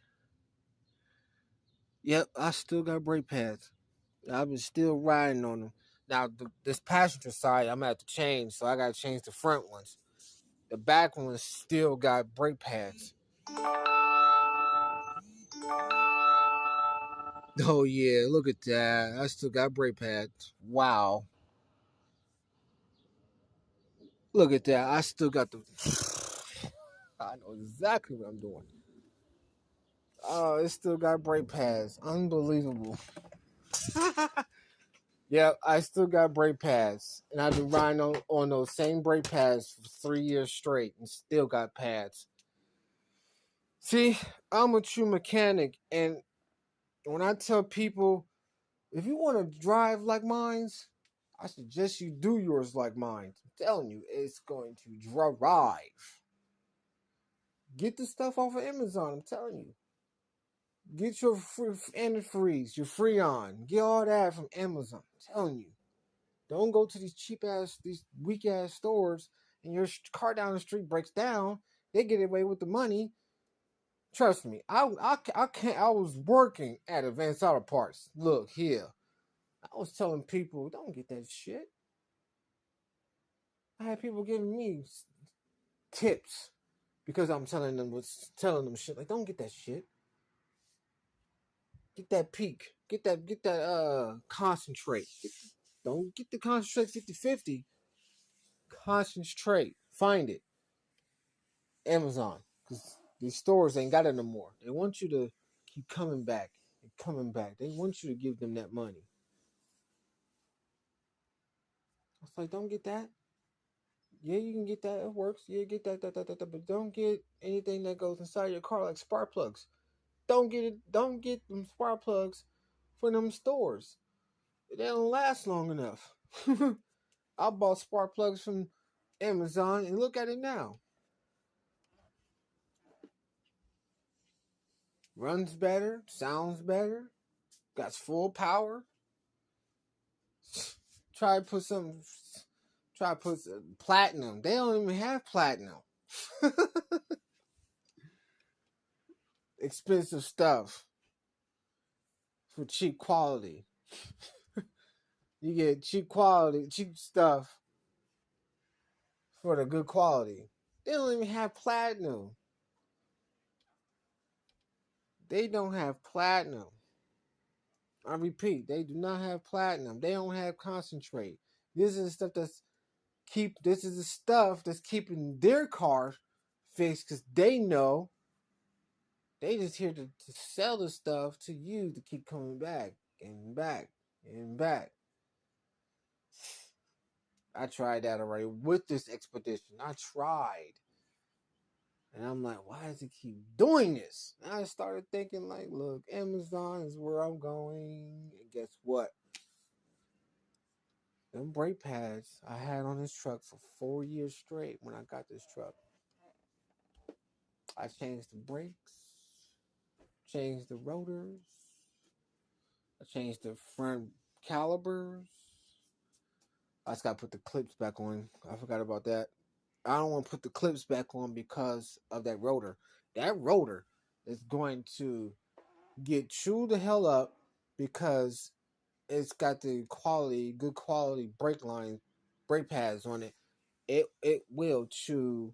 Yep, I still got brake pads. I've been still riding on them. Now this passenger side, I'm gonna have to change, so I gotta change the front ones. The back ones still got brake pads. Oh yeah, look at that. I still got brake pads. Wow. Look at that. I still got the I know exactly what I'm doing. Oh, it still got brake pads. Unbelievable. Yeah, I still got brake pads. And I've been riding on those same brake pads for 3 years straight and still got pads. See, I'm a true mechanic, and when I tell people, if you want to drive like mines, I suggest you do yours like mine. I'm telling you, it's going to drive. Get the stuff off of Amazon. I'm telling you. Get your antifreeze, your Freon. Get all that from Amazon. I'm telling you. Don't go to these weak ass stores, and your car down the street breaks down. They get away with the money. Trust me, I can't. I was working at Advanced Auto Parts. Look here, I was telling people, don't get that shit. I had people giving me tips because I'm telling them shit like, don't get that shit. Get that peak. Get that concentrate. Don't get the concentrate 50-50. Concentrate. Find it. Amazon. Because these stores ain't got it no more. They want you to keep coming back and coming back. They want you to give them that money. I was like, don't get that. Yeah, you can get that. It works. Yeah, get that. But don't get anything that goes inside your car like spark plugs. Don't get it. Don't get them spark plugs for them stores. They don't last long enough. I bought spark plugs from Amazon and look at it now. Runs better, sounds better, got full power. Try to put some. Try to put some platinum. They don't even have platinum. Expensive stuff for cheap quality. You get cheap quality, cheap stuff for the good quality. They don't even have platinum. They don't have platinum. I repeat, they do not have platinum. They don't have concentrate. This is the stuff that's This is the stuff that's keeping their car fixed because they know they just here to sell the stuff to you to keep coming back and back and back. I tried that already with this expedition. I tried. And I'm like, why does it keep doing this? And I started thinking, like, look, Amazon is where I'm going. And guess what? Them brake pads I had on this truck for 4 years straight when I got this truck. I changed the brakes, changed the rotors, I changed the front calipers. I just got to put the clips back on. I forgot about that. I don't want to put the clips back on because of that rotor. That rotor is going to get chewed the hell up because it's got the good quality brake pads on it. It will chew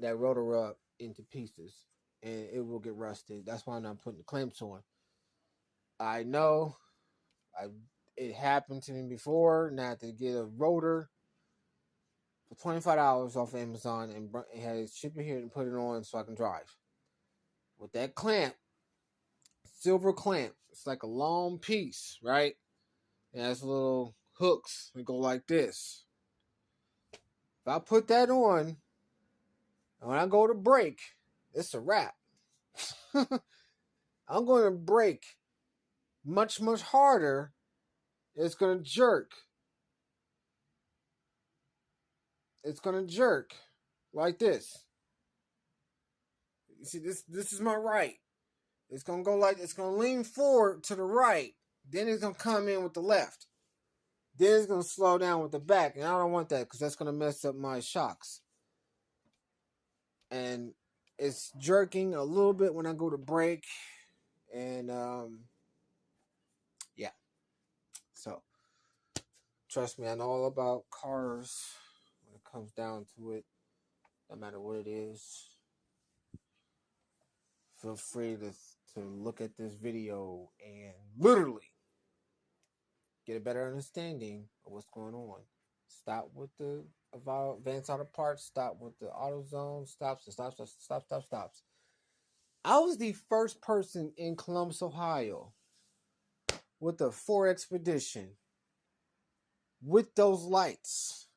that rotor up into pieces and it will get rusted. That's why I'm not putting the clamps on. I know it happened to me before. Now to get a rotor for $25 off Amazon and had it ship it here and put it on so I can drive. With that clamp, silver clamp, it's like a long piece, right? It has little hooks that go like this. If I put that on, and when I go to brake, it's a wrap. I'm going to brake much, much harder. It's going to jerk. It's going to jerk like this. You see, this is my right. It's going to go like, it's going to lean forward to the right. Then it's going to come in with the left. Then it's going to slow down with the back. And I don't want that because that's going to mess up my shocks. And it's jerking a little bit when I go to brake. And, yeah. So, Trust me, I know all about cars when it comes down to it. No matter what it is, feel free to look at this video and literally get a better understanding of what's going on. Stop with the advanced auto parts. Stop with the AutoZone. Stops. I was the first person in Columbus, Ohio, with the Ford Expedition, with those lights,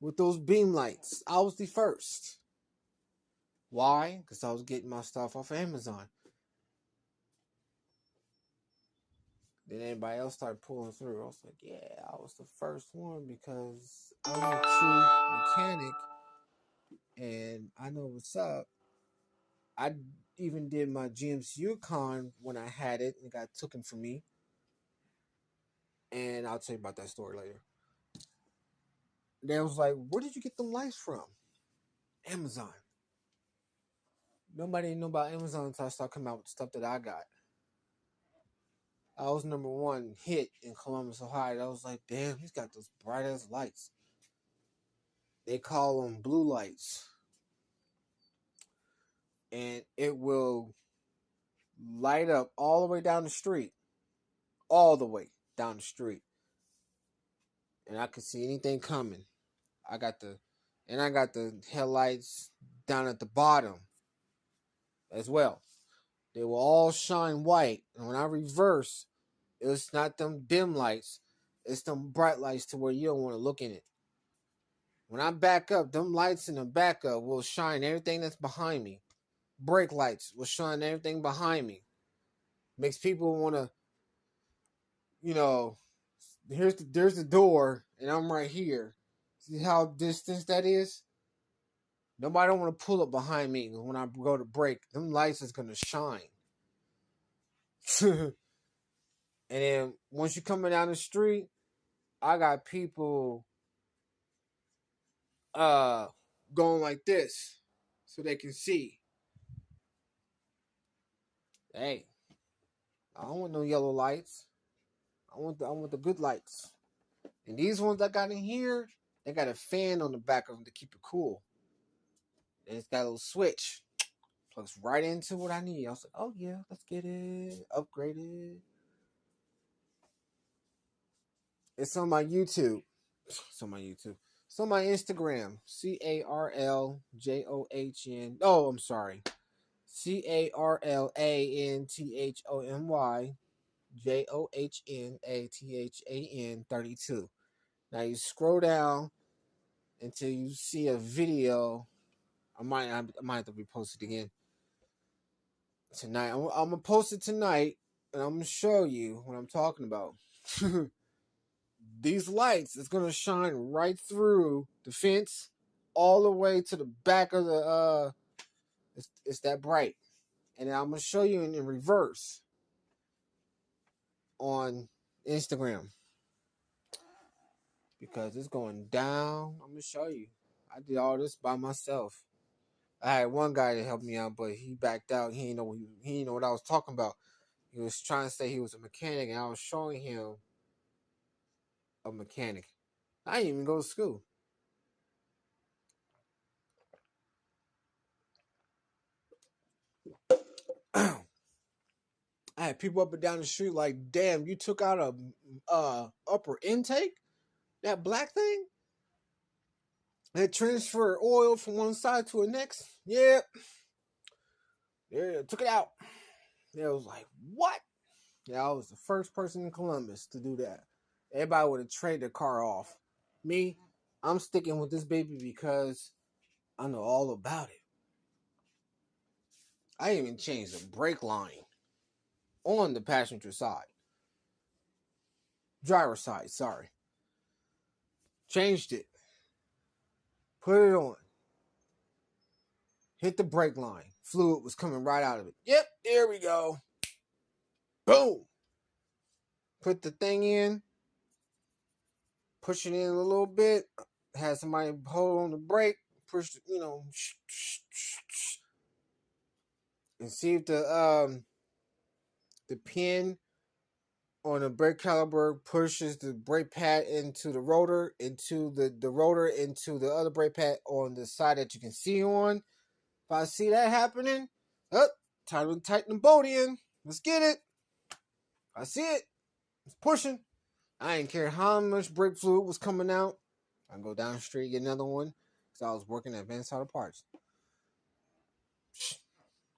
with those beam lights. I was the first. Why? Because I was getting my stuff off of Amazon. Then everybody else started pulling through. I was like, yeah, I was the first one because I'm a true mechanic and I know what's up. I even did my GMC Yukon when I had it and it got taken from me. And I'll tell you about that story later. They was like, where did you get them lights from? Amazon. Nobody knew about Amazon until I started coming out with the stuff that I got. I was number one hit in Columbus, Ohio. I was like, damn, he's got those bright ass lights. They call them blue lights. And it will light up all the way down the street. All the way down the street. And I could see anything coming. I got the headlights down at the bottom as well. They will all shine white. And when I reverse, it's not them dim lights. It's them bright lights to where you don't want to look in it. When I back up, them lights in the backup will shine everything that's behind me. Brake lights will shine everything behind me. Makes people want to, there's the door and I'm right here. See how distant that is? Nobody don't want to pull up behind me when I go to brake. Them lights is gonna shine. And then once you're coming down the street, I got people going like this so they can see. Hey, I don't want no yellow lights. I want the good lights. And these ones I got in here, they got a fan on the back of them to keep it cool. And it's got a little switch. Plugs right into what I need. I was like, oh yeah, let's get it. Upgrade it. It's on my YouTube. It's on my YouTube. It's on my Instagram. CarlJohn. Oh, I'm sorry. CarlanThomyJohnathan 32. Now you scroll down until you see a video. I might have to repost it again tonight. I'm gonna post it tonight, and I'm gonna show you what I'm talking about. These lights is gonna shine right through the fence, all the way to the back of the. It's that bright, and I'm gonna show you in reverse on Instagram because it's going down. I'm gonna show you. I did all this by myself. I had one guy to help me out, but he backed out. He didn't know what I was talking about. He was trying to say he was a mechanic, and I was showing him a mechanic. I didn't even go to school. I had people up and down the street like, "Damn, you took out a upper intake, that black thing that transfer oil from one side to the next." Yep, yeah, took it out. It was like, what? Yeah, I was the first person in Columbus to do that. Everybody would have traded their car off. Me, I'm sticking with this baby because I know all about it. I even changed the brake line on the passenger side. Driver side, sorry. Changed it. Put it on. Hit the brake line. Fluid was coming right out of it. Yep, there we go. Boom. Put the thing in. Push it in a little bit. Had somebody hold on the brake. Push the, and see if the pin on the brake caliper pushes the brake pad into the rotor, into the rotor, into the other brake pad on the side that you can see on. If I see that happening, time to tighten the bolt in. Let's get it. I see it. It's pushing. I didn't care how much brake fluid was coming out. I can go down the street, get another one. Because I was working at Advanced Auto Parts.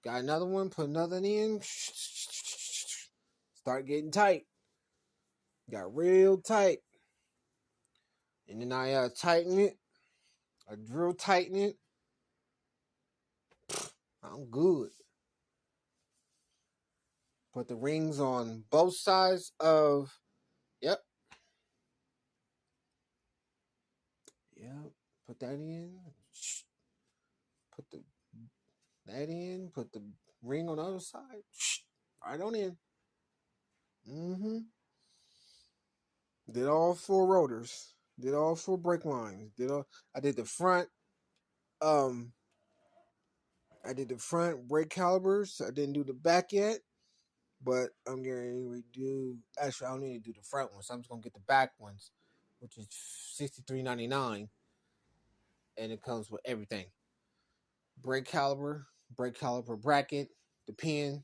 Got another one, put another in. Start getting tight. Got real tight. And then I tighten it. I drill tighten it. I'm good. Put the rings on both sides of. Yep. Yep. Put that in. Put that in. Put the ring on the other side. Right on in. Mm-hmm. Did all 4 rotors. Did all 4 brake lines. I did the front. I did the front brake calipers. I didn't do the back yet, but I'm going to do. Actually, I don't need to do the front ones. I'm just gonna get the back ones, which is $63.99, and it comes with everything: brake caliper bracket, the pin.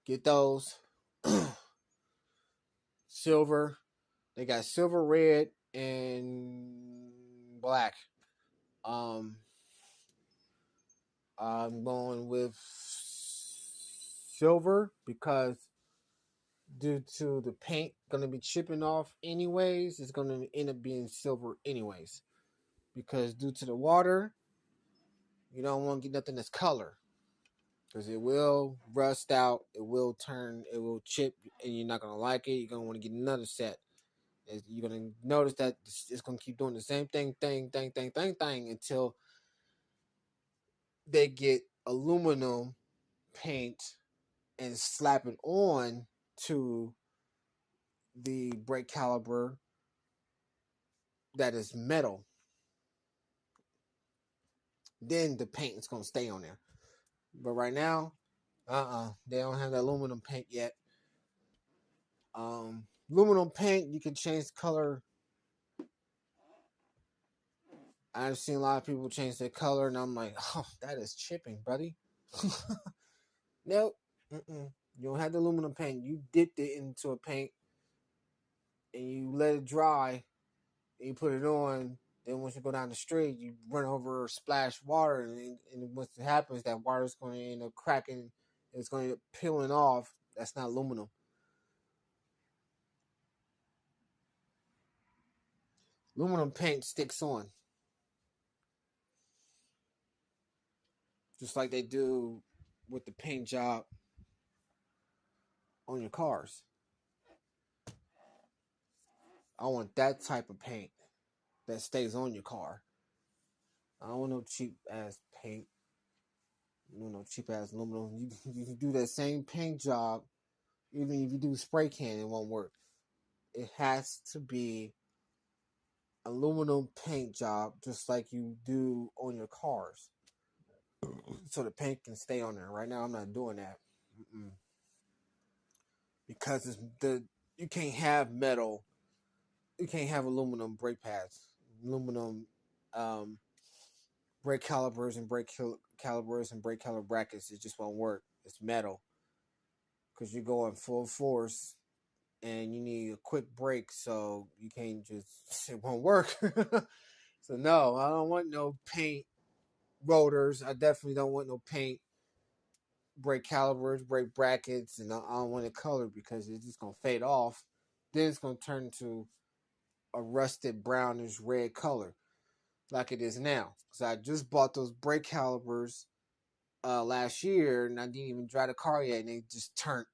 Get those. Silver. They got silver, red, and black. Um, I'm going with silver because due to the paint going to be chipping off anyways, it's going to end up being silver anyways. Because due to the water, you don't want to get nothing that's color. Because it will rust out, it will turn, it will chip, and you're not going to like it. You're going to want to get another set. You're going to notice that it's going to keep doing the same thing until they get aluminum paint and slap it on to the brake caliper that is metal. Then the paint is going to stay on there. But right now, they don't have the aluminum paint yet. Aluminum paint, you can change the color. I've seen a lot of people change their color, and I'm like, oh, that is chipping, buddy. Nope. You don't have the aluminum paint. You dipped it into a paint, and you let it dry, and you put it on. Then once you go down the street, you run over splash water, and what happens, that water is going to end up cracking. It's going to end up peeling off. That's not aluminum. Aluminum paint sticks on. Just like they do with the paint job on your cars. I want that type of paint that stays on your car. I don't want no cheap ass paint. No cheap ass aluminum. You can do that same paint job, even if you do spray can, it won't work. It has to be aluminum paint job, just like you do on your cars, so the paint can stay on there. Right now, I'm not doing that because you can't have metal. You can't have aluminum brake pads, aluminum brake calipers and brake calipers and brake caliper brackets. It just won't work. It's metal because you're going full force and you need a quick break, so you can't just. It won't work. So no, I don't want no paint rotors. I definitely don't want no paint brake calipers, brake brackets, and I don't want it colored because it's just gonna fade off. Then it's gonna turn to a rusted brownish red color like it is now. So I just bought those brake calipers last year, and I didn't even dry the car yet, and they just turned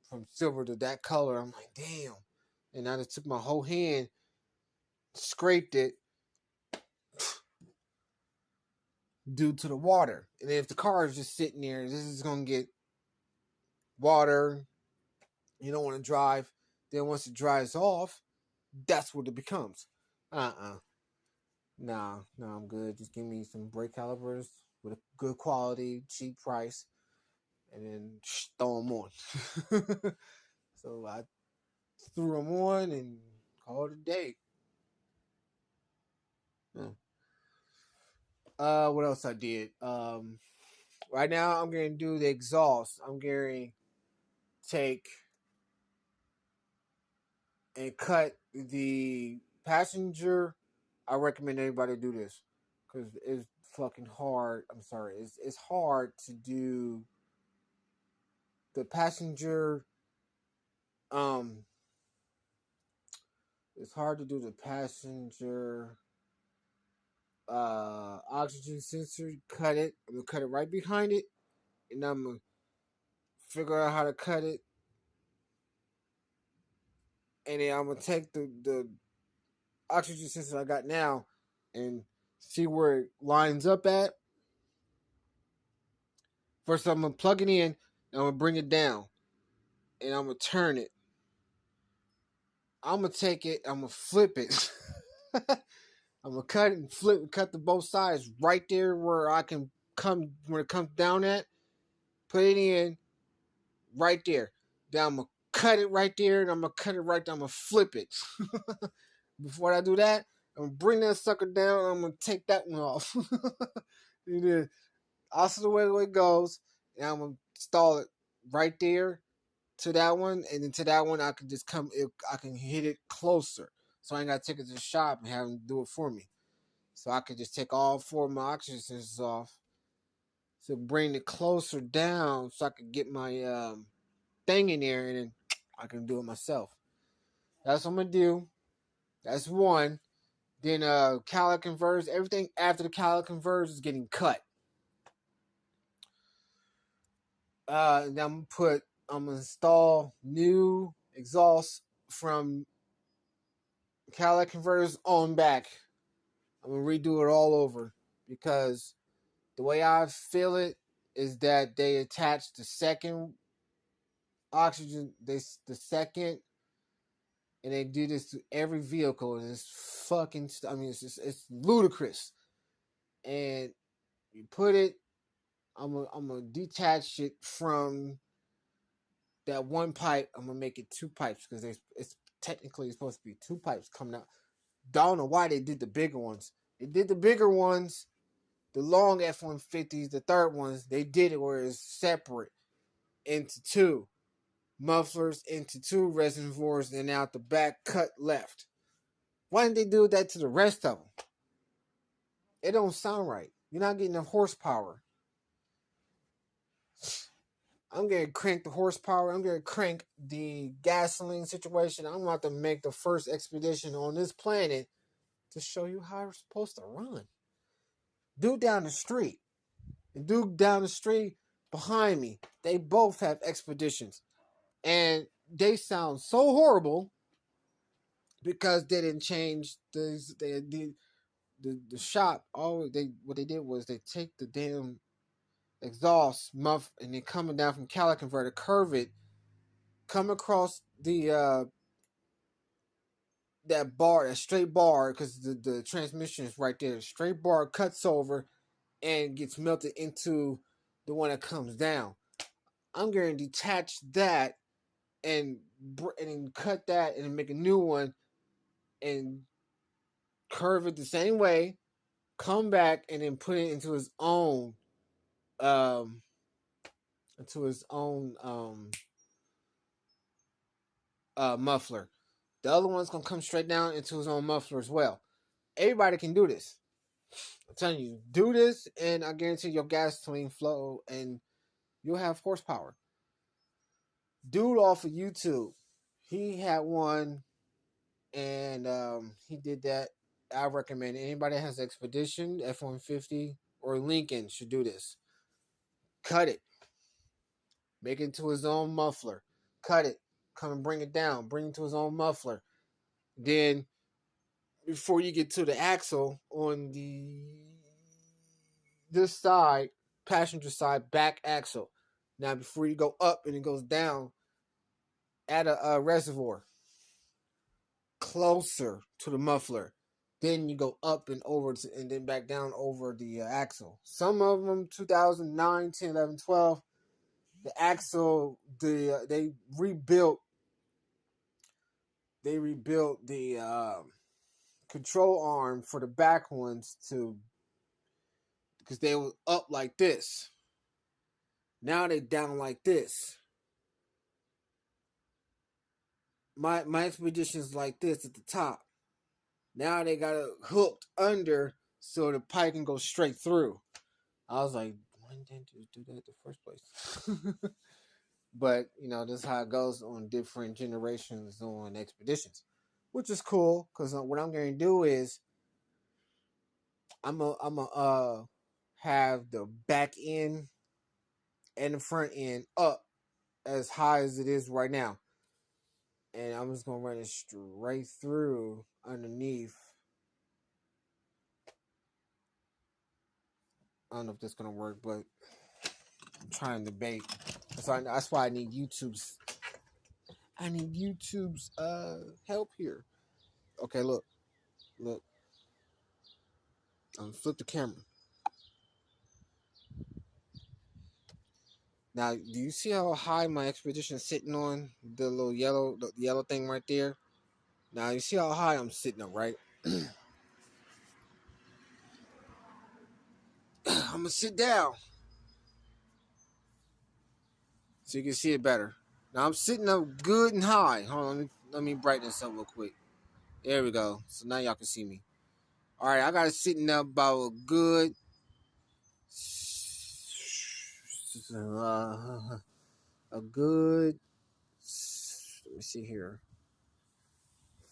from silver to that color. I'm like, damn. And I just took my whole hand, scraped it due to the water. And if the car is just sitting there, this is gonna get water. You don't want to drive. Then once it dries off, that's what it becomes. Nah, I'm good. Just give me some brake calipers with a good quality, cheap price, and then throw them on. So threw them on and called it a day. What else I did? Right now I'm going to do the exhaust. I'm going to take and cut the passenger. I recommend everybody do this because it's fucking hard. I'm sorry, it's hard to do the passenger. Um, it's hard to do the passenger oxygen sensor. Cut it. I'm gonna cut it right behind it, and I'm gonna figure out how to cut it, and then I'm gonna take the oxygen sensor I got now and see where it lines up at. First, I'm gonna plug it in, and I'm gonna bring it down, and I'm gonna turn it. I'm gonna take it. I'm gonna flip it. I'm gonna cut it and flip, cut the both sides right there where I can come when it comes down at. Put it in right there. Then I'm gonna cut it right there, and I'm gonna cut it right there. I'm gonna flip it. Before I do that, I'm gonna bring that sucker down. I'm gonna take that one off. And then also the way it goes, and I'm gonna install it right there to that one, and then to that one I can just I can hit it closer, so I ain't gotta take it to the shop and have them do it for me. So I could just take all four of my oxygen sensors off, so bring it closer down, so I could get my thing in there, and then I can do it myself. That's what I'm gonna do. That's one. Then catalytic converters, everything after the catalytic converters is getting cut. Then I'm gonna install new exhaust from catalytic converters on back. I'm gonna redo it all over because the way I feel it is that they attach the second oxygen, the second, and they do this to every vehicle, and it's fucking. I mean, it's ludicrous. And you put it, I'm gonna detach it from that one pipe. I'm gonna make it two pipes because it's technically supposed to be two pipes coming out. Don't know why they did the bigger ones. They did the bigger ones, the long F-150s, the third ones. They did it where it's separate into two mufflers, into two reservoirs, and out the back cut left. Why didn't they do that to the rest of them? It don't sound right. You're not getting the horsepower. I'm going to crank the horsepower. I'm going to crank the gasoline situation. I'm about to make the first expedition on this planet to show you how it's supposed to run. Dude down the street and dude down the street behind me, they both have expeditions. And they sound so horrible because they didn't change the shop. What they did was they take the damn exhaust muff and then coming down from catalytic converter, curve it, come across the that bar, that straight bar, because the transmission is right there. The straight bar cuts over and gets melted into the one that comes down. I'm going to detach that and then cut that and make a new one and curve it the same way, come back and then put it into his own um muffler. The other one's gonna come straight down into his own muffler as well. Everybody can do this. I'm telling you, do this, and I guarantee your gasoline flow and you'll have horsepower. Dude off of YouTube, he had one, and he did that. I recommend anybody that has Expedition, F-150, or Lincoln should do this. Cut it, make it into his own muffler. Cut it, come and bring it down, bring it to his own muffler. Then, before you get to the axle on this side, passenger side, back axle. Now, before you go up and it goes down, add a reservoir closer to the muffler. Then you go up and over and then back down over the axle. Some of them, 2009, 10, 11, 12, the axle, they rebuilt they rebuilt the control arm for the back ones to because they were up like this. Now they down like this. My expedition's like this at the top. Now they got it hooked under so the pipe can go straight through. I was like, why didn't you do that in the first place? But you know, this is how it goes on different generations on expeditions, which is cool because what I'm going to do is I'm a have the back end and the front end up as high as it is right now, and I'm just gonna run it straight through underneath. I don't know if that's gonna work, but I'm trying to debate. That's why I need YouTube's. Help here. Okay, look. Flip the camera. Now, do you see how high my expedition is sitting on the little yellow thing right there? Now, you see how high I'm sitting up, right? I'm gonna sit down so you can see it better. Now I'm sitting up good and high. Hold on, let me brighten this up real quick. There we go. So now y'all can see me. All right, I got it sitting up about a good, a good. Let me see here.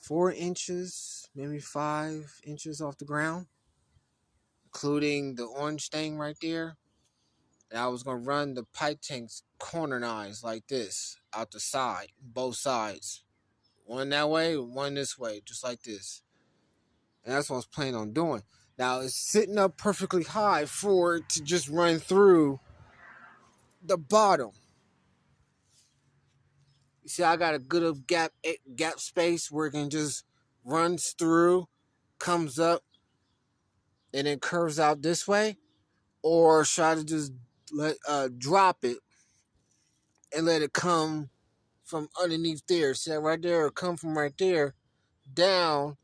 4 inches, maybe 5 inches off the ground, including the orange thing right there. And I was gonna run the pipe tanks cornerized like this out the side, both sides. One that way, one this way, just like this. And that's what I was planning on doing. Now it's sitting up perfectly high for it to just run through the bottom. You see, I got a good of gap space where it can just runs through, comes up, and then curves out this way. Or should I just drop it and let it come from underneath there? See that right there, or come from right there down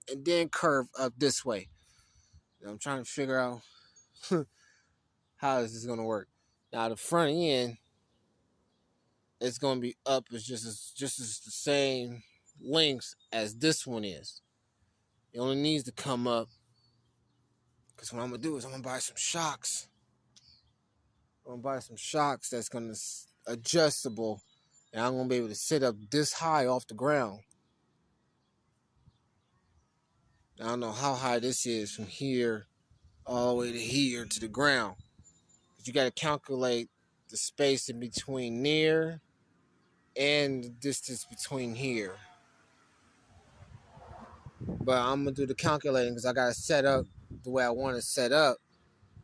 and then curve up this way. And I'm trying to figure out how is this going to work. Now the front end is going to be up as just as the same length as this one is. It only needs to come up because what I'm going to do is I'm going to buy some shocks. I'm going to buy some shocks that's going to adjustable, and I'm going to be able to sit up this high off the ground. I don't know how high this is from here all the way to here to the ground. But you got to calculate the space in between there and the distance between here. But I'm going to do the calculating because I got to set up the way I want to set up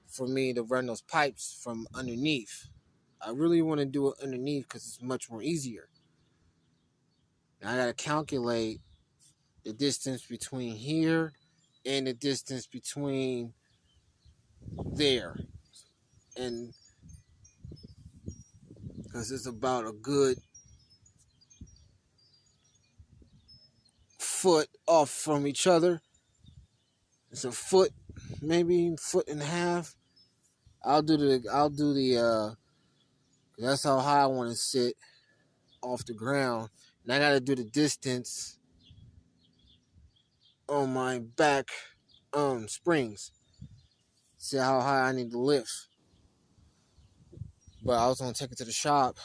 for me to run those pipes from underneath. I really want to do it underneath because it's much more easier. Now I got to calculate the distance between here and the distance between there. And because it's about a good foot off from each other. It's a foot, maybe foot and a half. I'll do the that's how high I want to sit off the ground. And I got to do the distance on my back springs. See how high I need to lift. But I was going to take it to the shop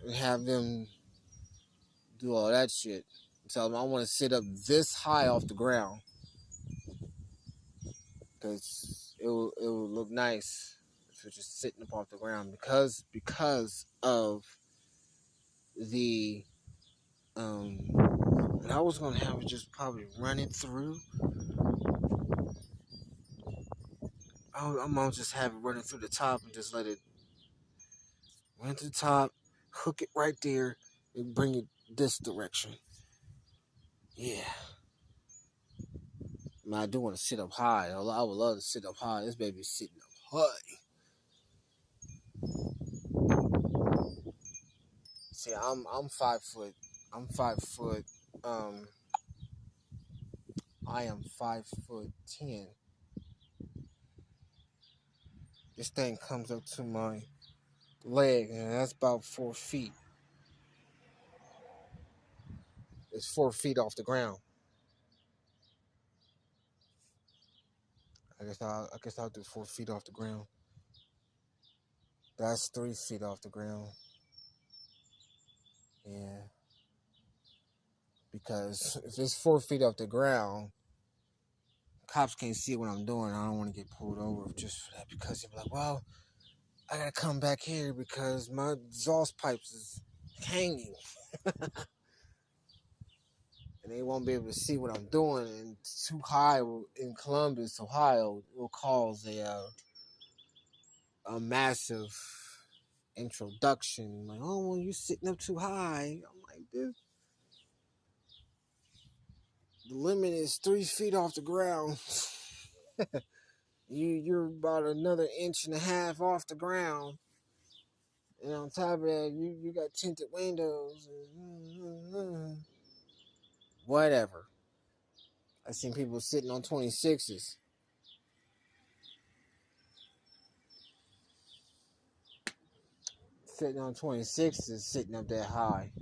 and have them do all that shit. So I want to sit up this high off the ground. Because it will look nice if it's just sitting up off the ground. Because of the and I was gonna have it just probably run it through. I'm gonna just have it running through the top and just let it run to the top, hook it right there, and bring it this direction. Yeah. I do want to sit up high. I would love to sit up high. This baby's sitting up high. See, I'm 5 foot. I'm 5 foot I am 5'10". This thing comes up to my leg, and that's about 4 feet. It's 4 feet off the ground. I guess I'll do 4 feet off the ground. That's 3 feet off the ground. Yeah. Because if it's 4 feet off the ground, cops can't see what I'm doing. I don't want to get pulled over just for that, because they'll be like, well, I gotta come back here because my exhaust pipes is hanging. And they won't be able to see what I'm doing. And too high in Columbus, Ohio, will cause a massive introduction. Like, oh, well, you're sitting up too high. I'm like, this. The limit is 3 feet off the ground. You're about another inch and a half off the ground. And on top of that, you got tinted windows. Whatever. I've seen people sitting on 26s. Sitting on 26s, sitting up that high.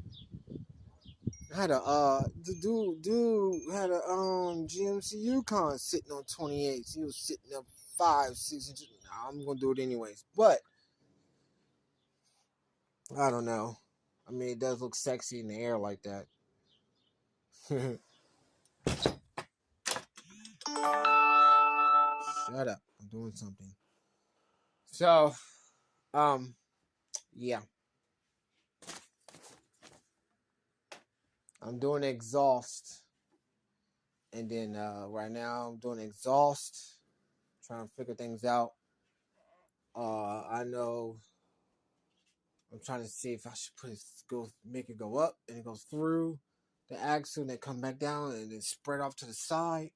I had the dude had a GMC Yukon sitting on 28s. He was sitting up 5, 6 inches. Nah, I'm gonna do it anyways. But I don't know. I mean, it does look sexy in the air like that. Shut up. I'm doing something. So, yeah. I'm doing exhaust. And then right now I'm doing exhaust. Trying to figure things out. I know I'm trying to see if I should make it go up and it goes through the axle and then come back down and then spread off to the side.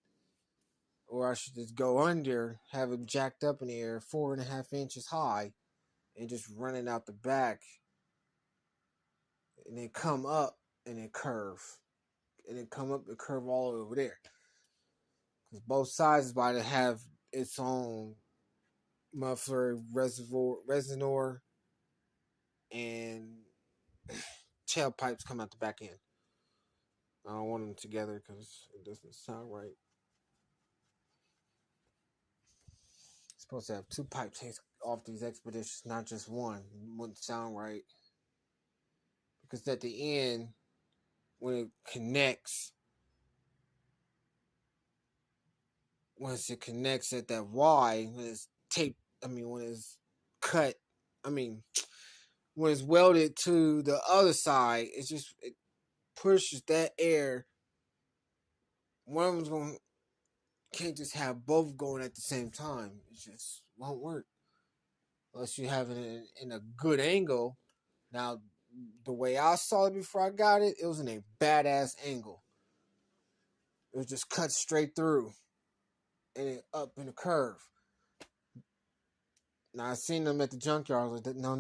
Or I should just go under, have it jacked up in the air 4.5 inches high and just run it out the back and then come up and then curve. And then come up and curve all over there. Because both sides is about to have its own muffler, reservoir, and tailpipes come out the back end. I don't want them together because it doesn't sound right. It's supposed to have 2 pipes off these Expeditions, not just one. It wouldn't sound right. Because at the end, when it connects, once it connects at that Y, when it's taped, when it's cut, when it's welded to the other side, it pushes that air. One of them's can't just have both going at the same time. It just won't work. Unless you have it in a good angle. Now, the way I saw it before I got it, it was in a badass angle. It was just cut straight through and it up in a curve. Now, I seen them at the junkyard. I was like, no.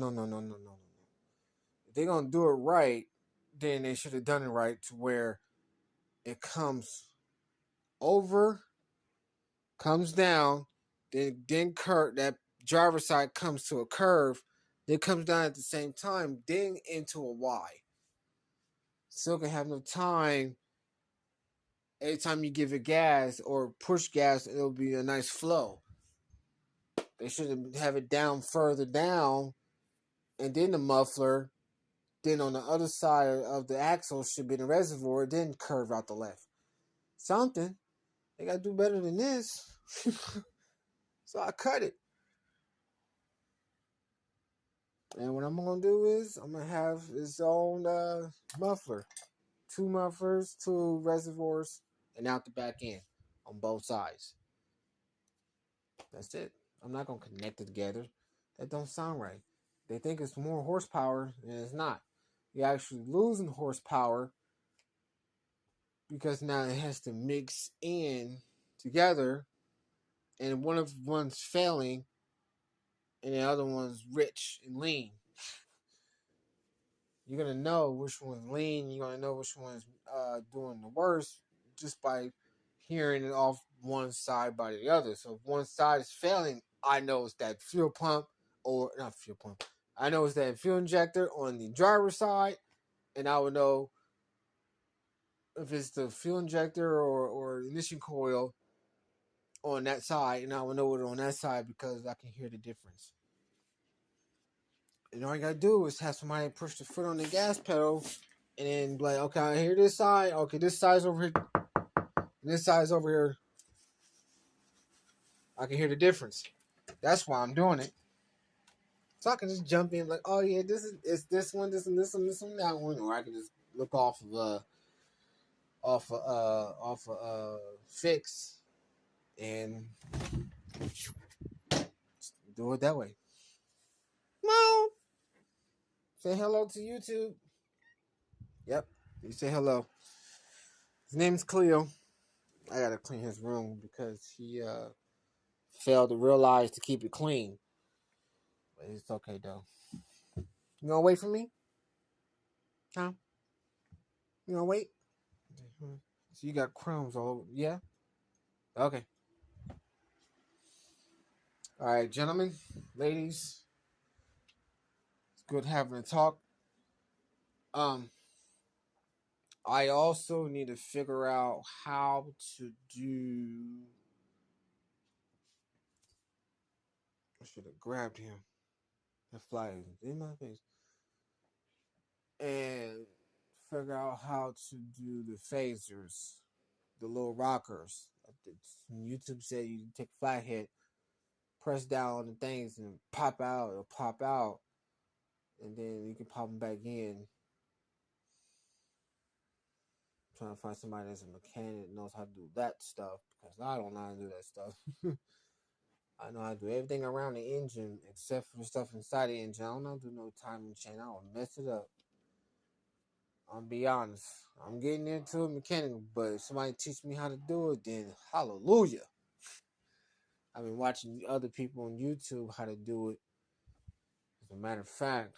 If they're going to do it right, then they should have done it right to where it comes over, comes down, then that driver's side comes to a curve, then comes down at the same time, then into a Y. So it can have no time. Every time you give it gas or push gas, it'll be a nice flow. They should have it down further down, and then the muffler. Then on the other side of the axle should be the reservoir, then curve out the left. Something. They gotta do better than this. So I cut it. And what I'm gonna do is I'm gonna have its own muffler. 2 mufflers, 2 reservoirs, and out the back end on both sides. That's it. I'm not gonna connect it together. That don't sound right. They think it's more horsepower, and it's not. You're actually losing horsepower because now it has to mix in together, and one's failing, and the other one's rich and lean. You're gonna know which one's lean. You're gonna know which one's doing the worst just by hearing it off one side by the other. So if one side is failing, I know it's that fuel pump or not fuel pump. I know it's that fuel injector on the driver's side, and I would know if it's the fuel injector or ignition coil on that side, and I would know it on that side because I can hear the difference. And all you gotta do is have somebody push the foot on the gas pedal and then be like, okay, I hear this side. Okay, this side's over here. This side's over here. I can hear the difference. That's why I'm doing it. So I can just jump in like, oh yeah, this is it's this one, this one, this one, this one, that one, or I can just look off of fix and do it that way. Well, say hello to YouTube. Yep, you say hello. His name's Cleo. I gotta clean his room because he failed to realize to keep it clean. But it's okay though. You gonna wait for me? Huh? You gonna wait? So you got crumbs all over. Yeah? Okay. All right, gentlemen, ladies. It's good having a talk. Um, I also need to figure out how to do. I should have grabbed him. The fly is in my face. And figure out how to do the phasers, the little rockers. YouTube said you take a flathead, press down on the things and pop out. It'll pop out, and then you can pop them back in. I'm trying to find somebody that's a mechanic that knows how to do that stuff because I don't know how to do that stuff. I know how to do everything around the engine except for the stuff inside the engine. I don't know how to do no timing chain. I will mess it up. I'll be honest. I'm getting into it mechanical, but if somebody teach me how to do it, then hallelujah. I've been watching other people on YouTube how to do it. As a matter of fact,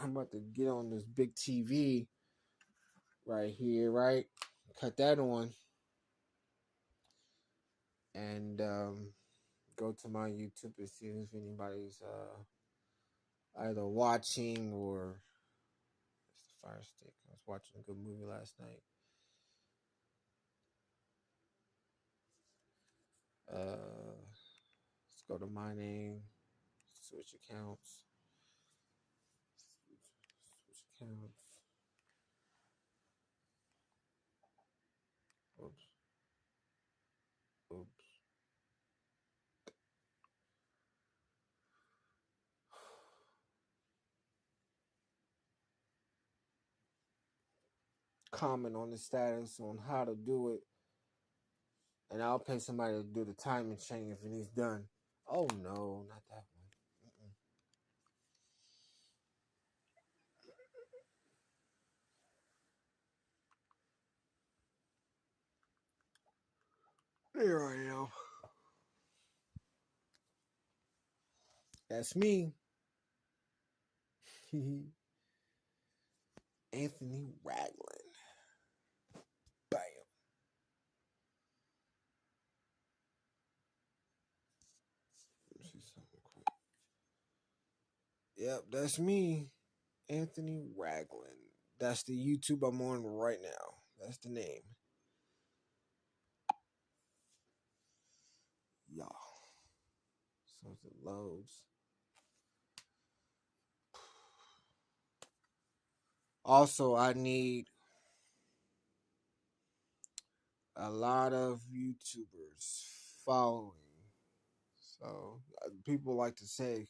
I'm about to get on this big TV right here, right? Cut that on and go to my YouTube and see if anybody's either watching or it's the Fire Stick. I was watching a good movie last night. Let's go to my name, switch accounts, switch accounts. Oops, oops. Comment on the status on how to do it, and I'll pay somebody to do the timing chain if it needs done. Oh no, not that one. There I am. That's me. Anthony Ragland. Bam. Let me see something quick. Yep, that's me. Anthony Ragland. That's the YouTube I'm on right now. That's the name. Y'all. So it loads. Also, I need a lot of YouTubers following. So people like to say,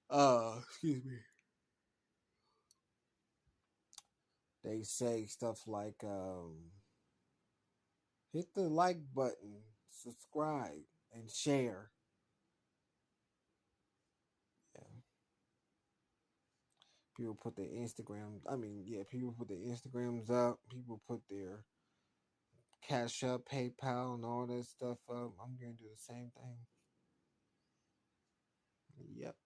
excuse me. They say stuff like, hit the like button, subscribe, and share. Yeah. People put their Instagram. I mean, yeah, people put their Instagrams up. People put their Cash Up, PayPal, and all that stuff up. I'm gonna do the same thing. Yep.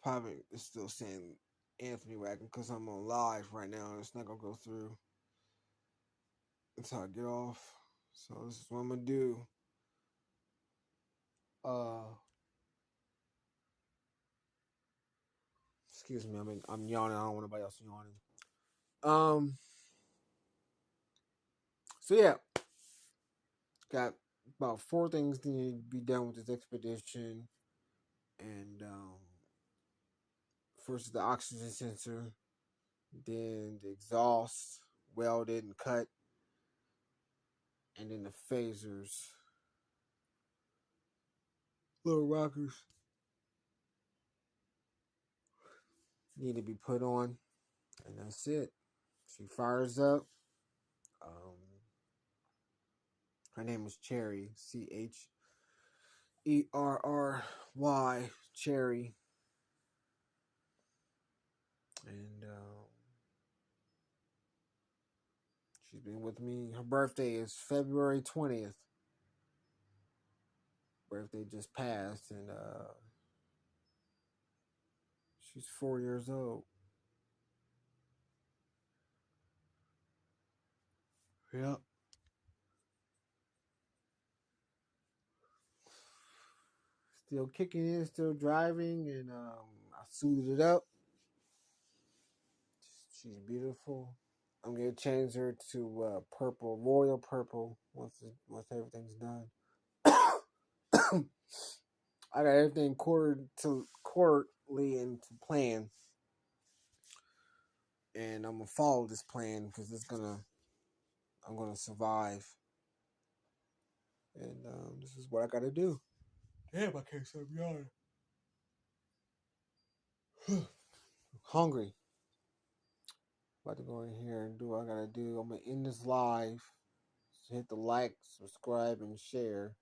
probably it's still saying Anthony Wagon because I'm on live right now and it's not gonna go through until I get off. So this is what I'm gonna do. Excuse me, I'm yawning. I don't want nobody else yawning. So yeah, got about 4 things that need to be done with this expedition, and first is the oxygen sensor, then the exhaust welded and cut, and then the phasers, little rockers, need to be put on, and that's it. She fires up. Um, Her name is Cherry, Cherry, Cherry, and she's been with me. Her birthday is February 20th. Birthday just passed, and she's 4 years old. Yep. Still kicking in, still driving, and I suited it up. She's beautiful. I'm gonna change her to purple, royal purple, once everything's done. I got everything quarterly into plan, and I'm gonna follow this plan because I'm gonna survive, and this is what I gotta do. Damn, I can't stop yawning. Hungry. About to go in here and do what I gotta do. I'm gonna end this live. So hit the like, subscribe, and share.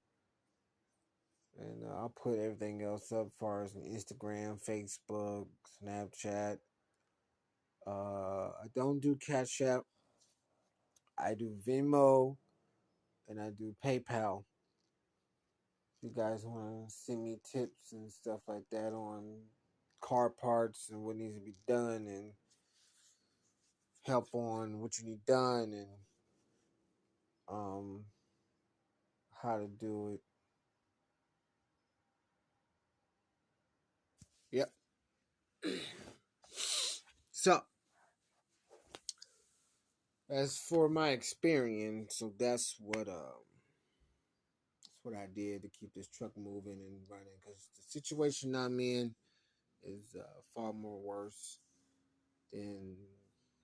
And I'll put everything else up as far as Instagram, Facebook, Snapchat. I don't do Cash App. I do Venmo and I do PayPal. If you guys want to send me tips and stuff like that on car parts and what needs to be done and help on what you need done and um how to do it. Yep. So as for my experience, so that's what I did to keep this truck moving and running because the situation I'm in is far more worse than,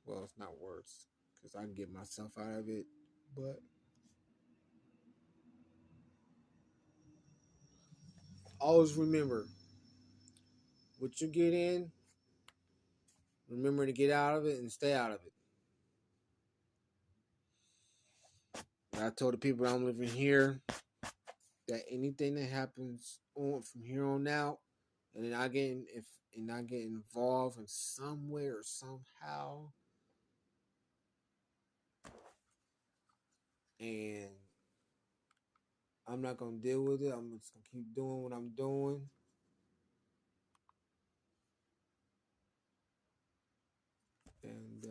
well, it's not worse because I can get myself out of it, but always remember what you get in, remember to get out of it and stay out of it. And I told the people I'm living here that anything that happens on from here on out, and then I get involved in some way or somehow, and I'm not gonna deal with it. I'm just gonna keep doing what I'm doing. And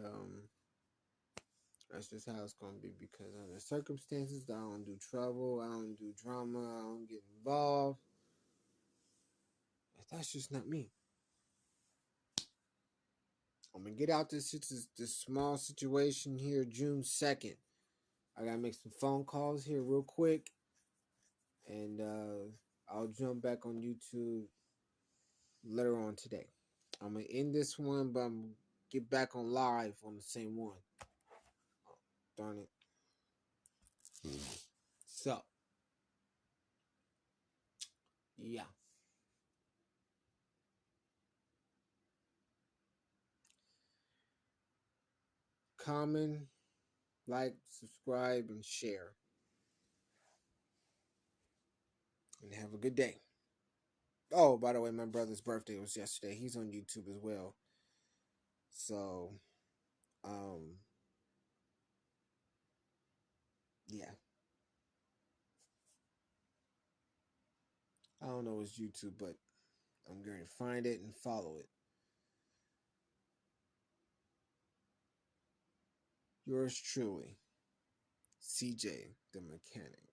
that's just how it's gonna be because under the circumstances, I don't do trouble, I don't do drama, I don't get involved. That's just not me. I'm gonna get out this small situation here June 2nd. I gotta make some phone calls here real quick, and I'll jump back on YouTube later on today. I'm gonna end this one, but I'm gonna get back on live on the same one. Oh, darn it. So, yeah. Comment, like, subscribe, and share. And have a good day. Oh, by the way, my brother's birthday was yesterday. He's on YouTube as well. So, um, yeah. I don't know his YouTube, but I'm going to find it and follow it. Yours truly, CJ the Mechanic.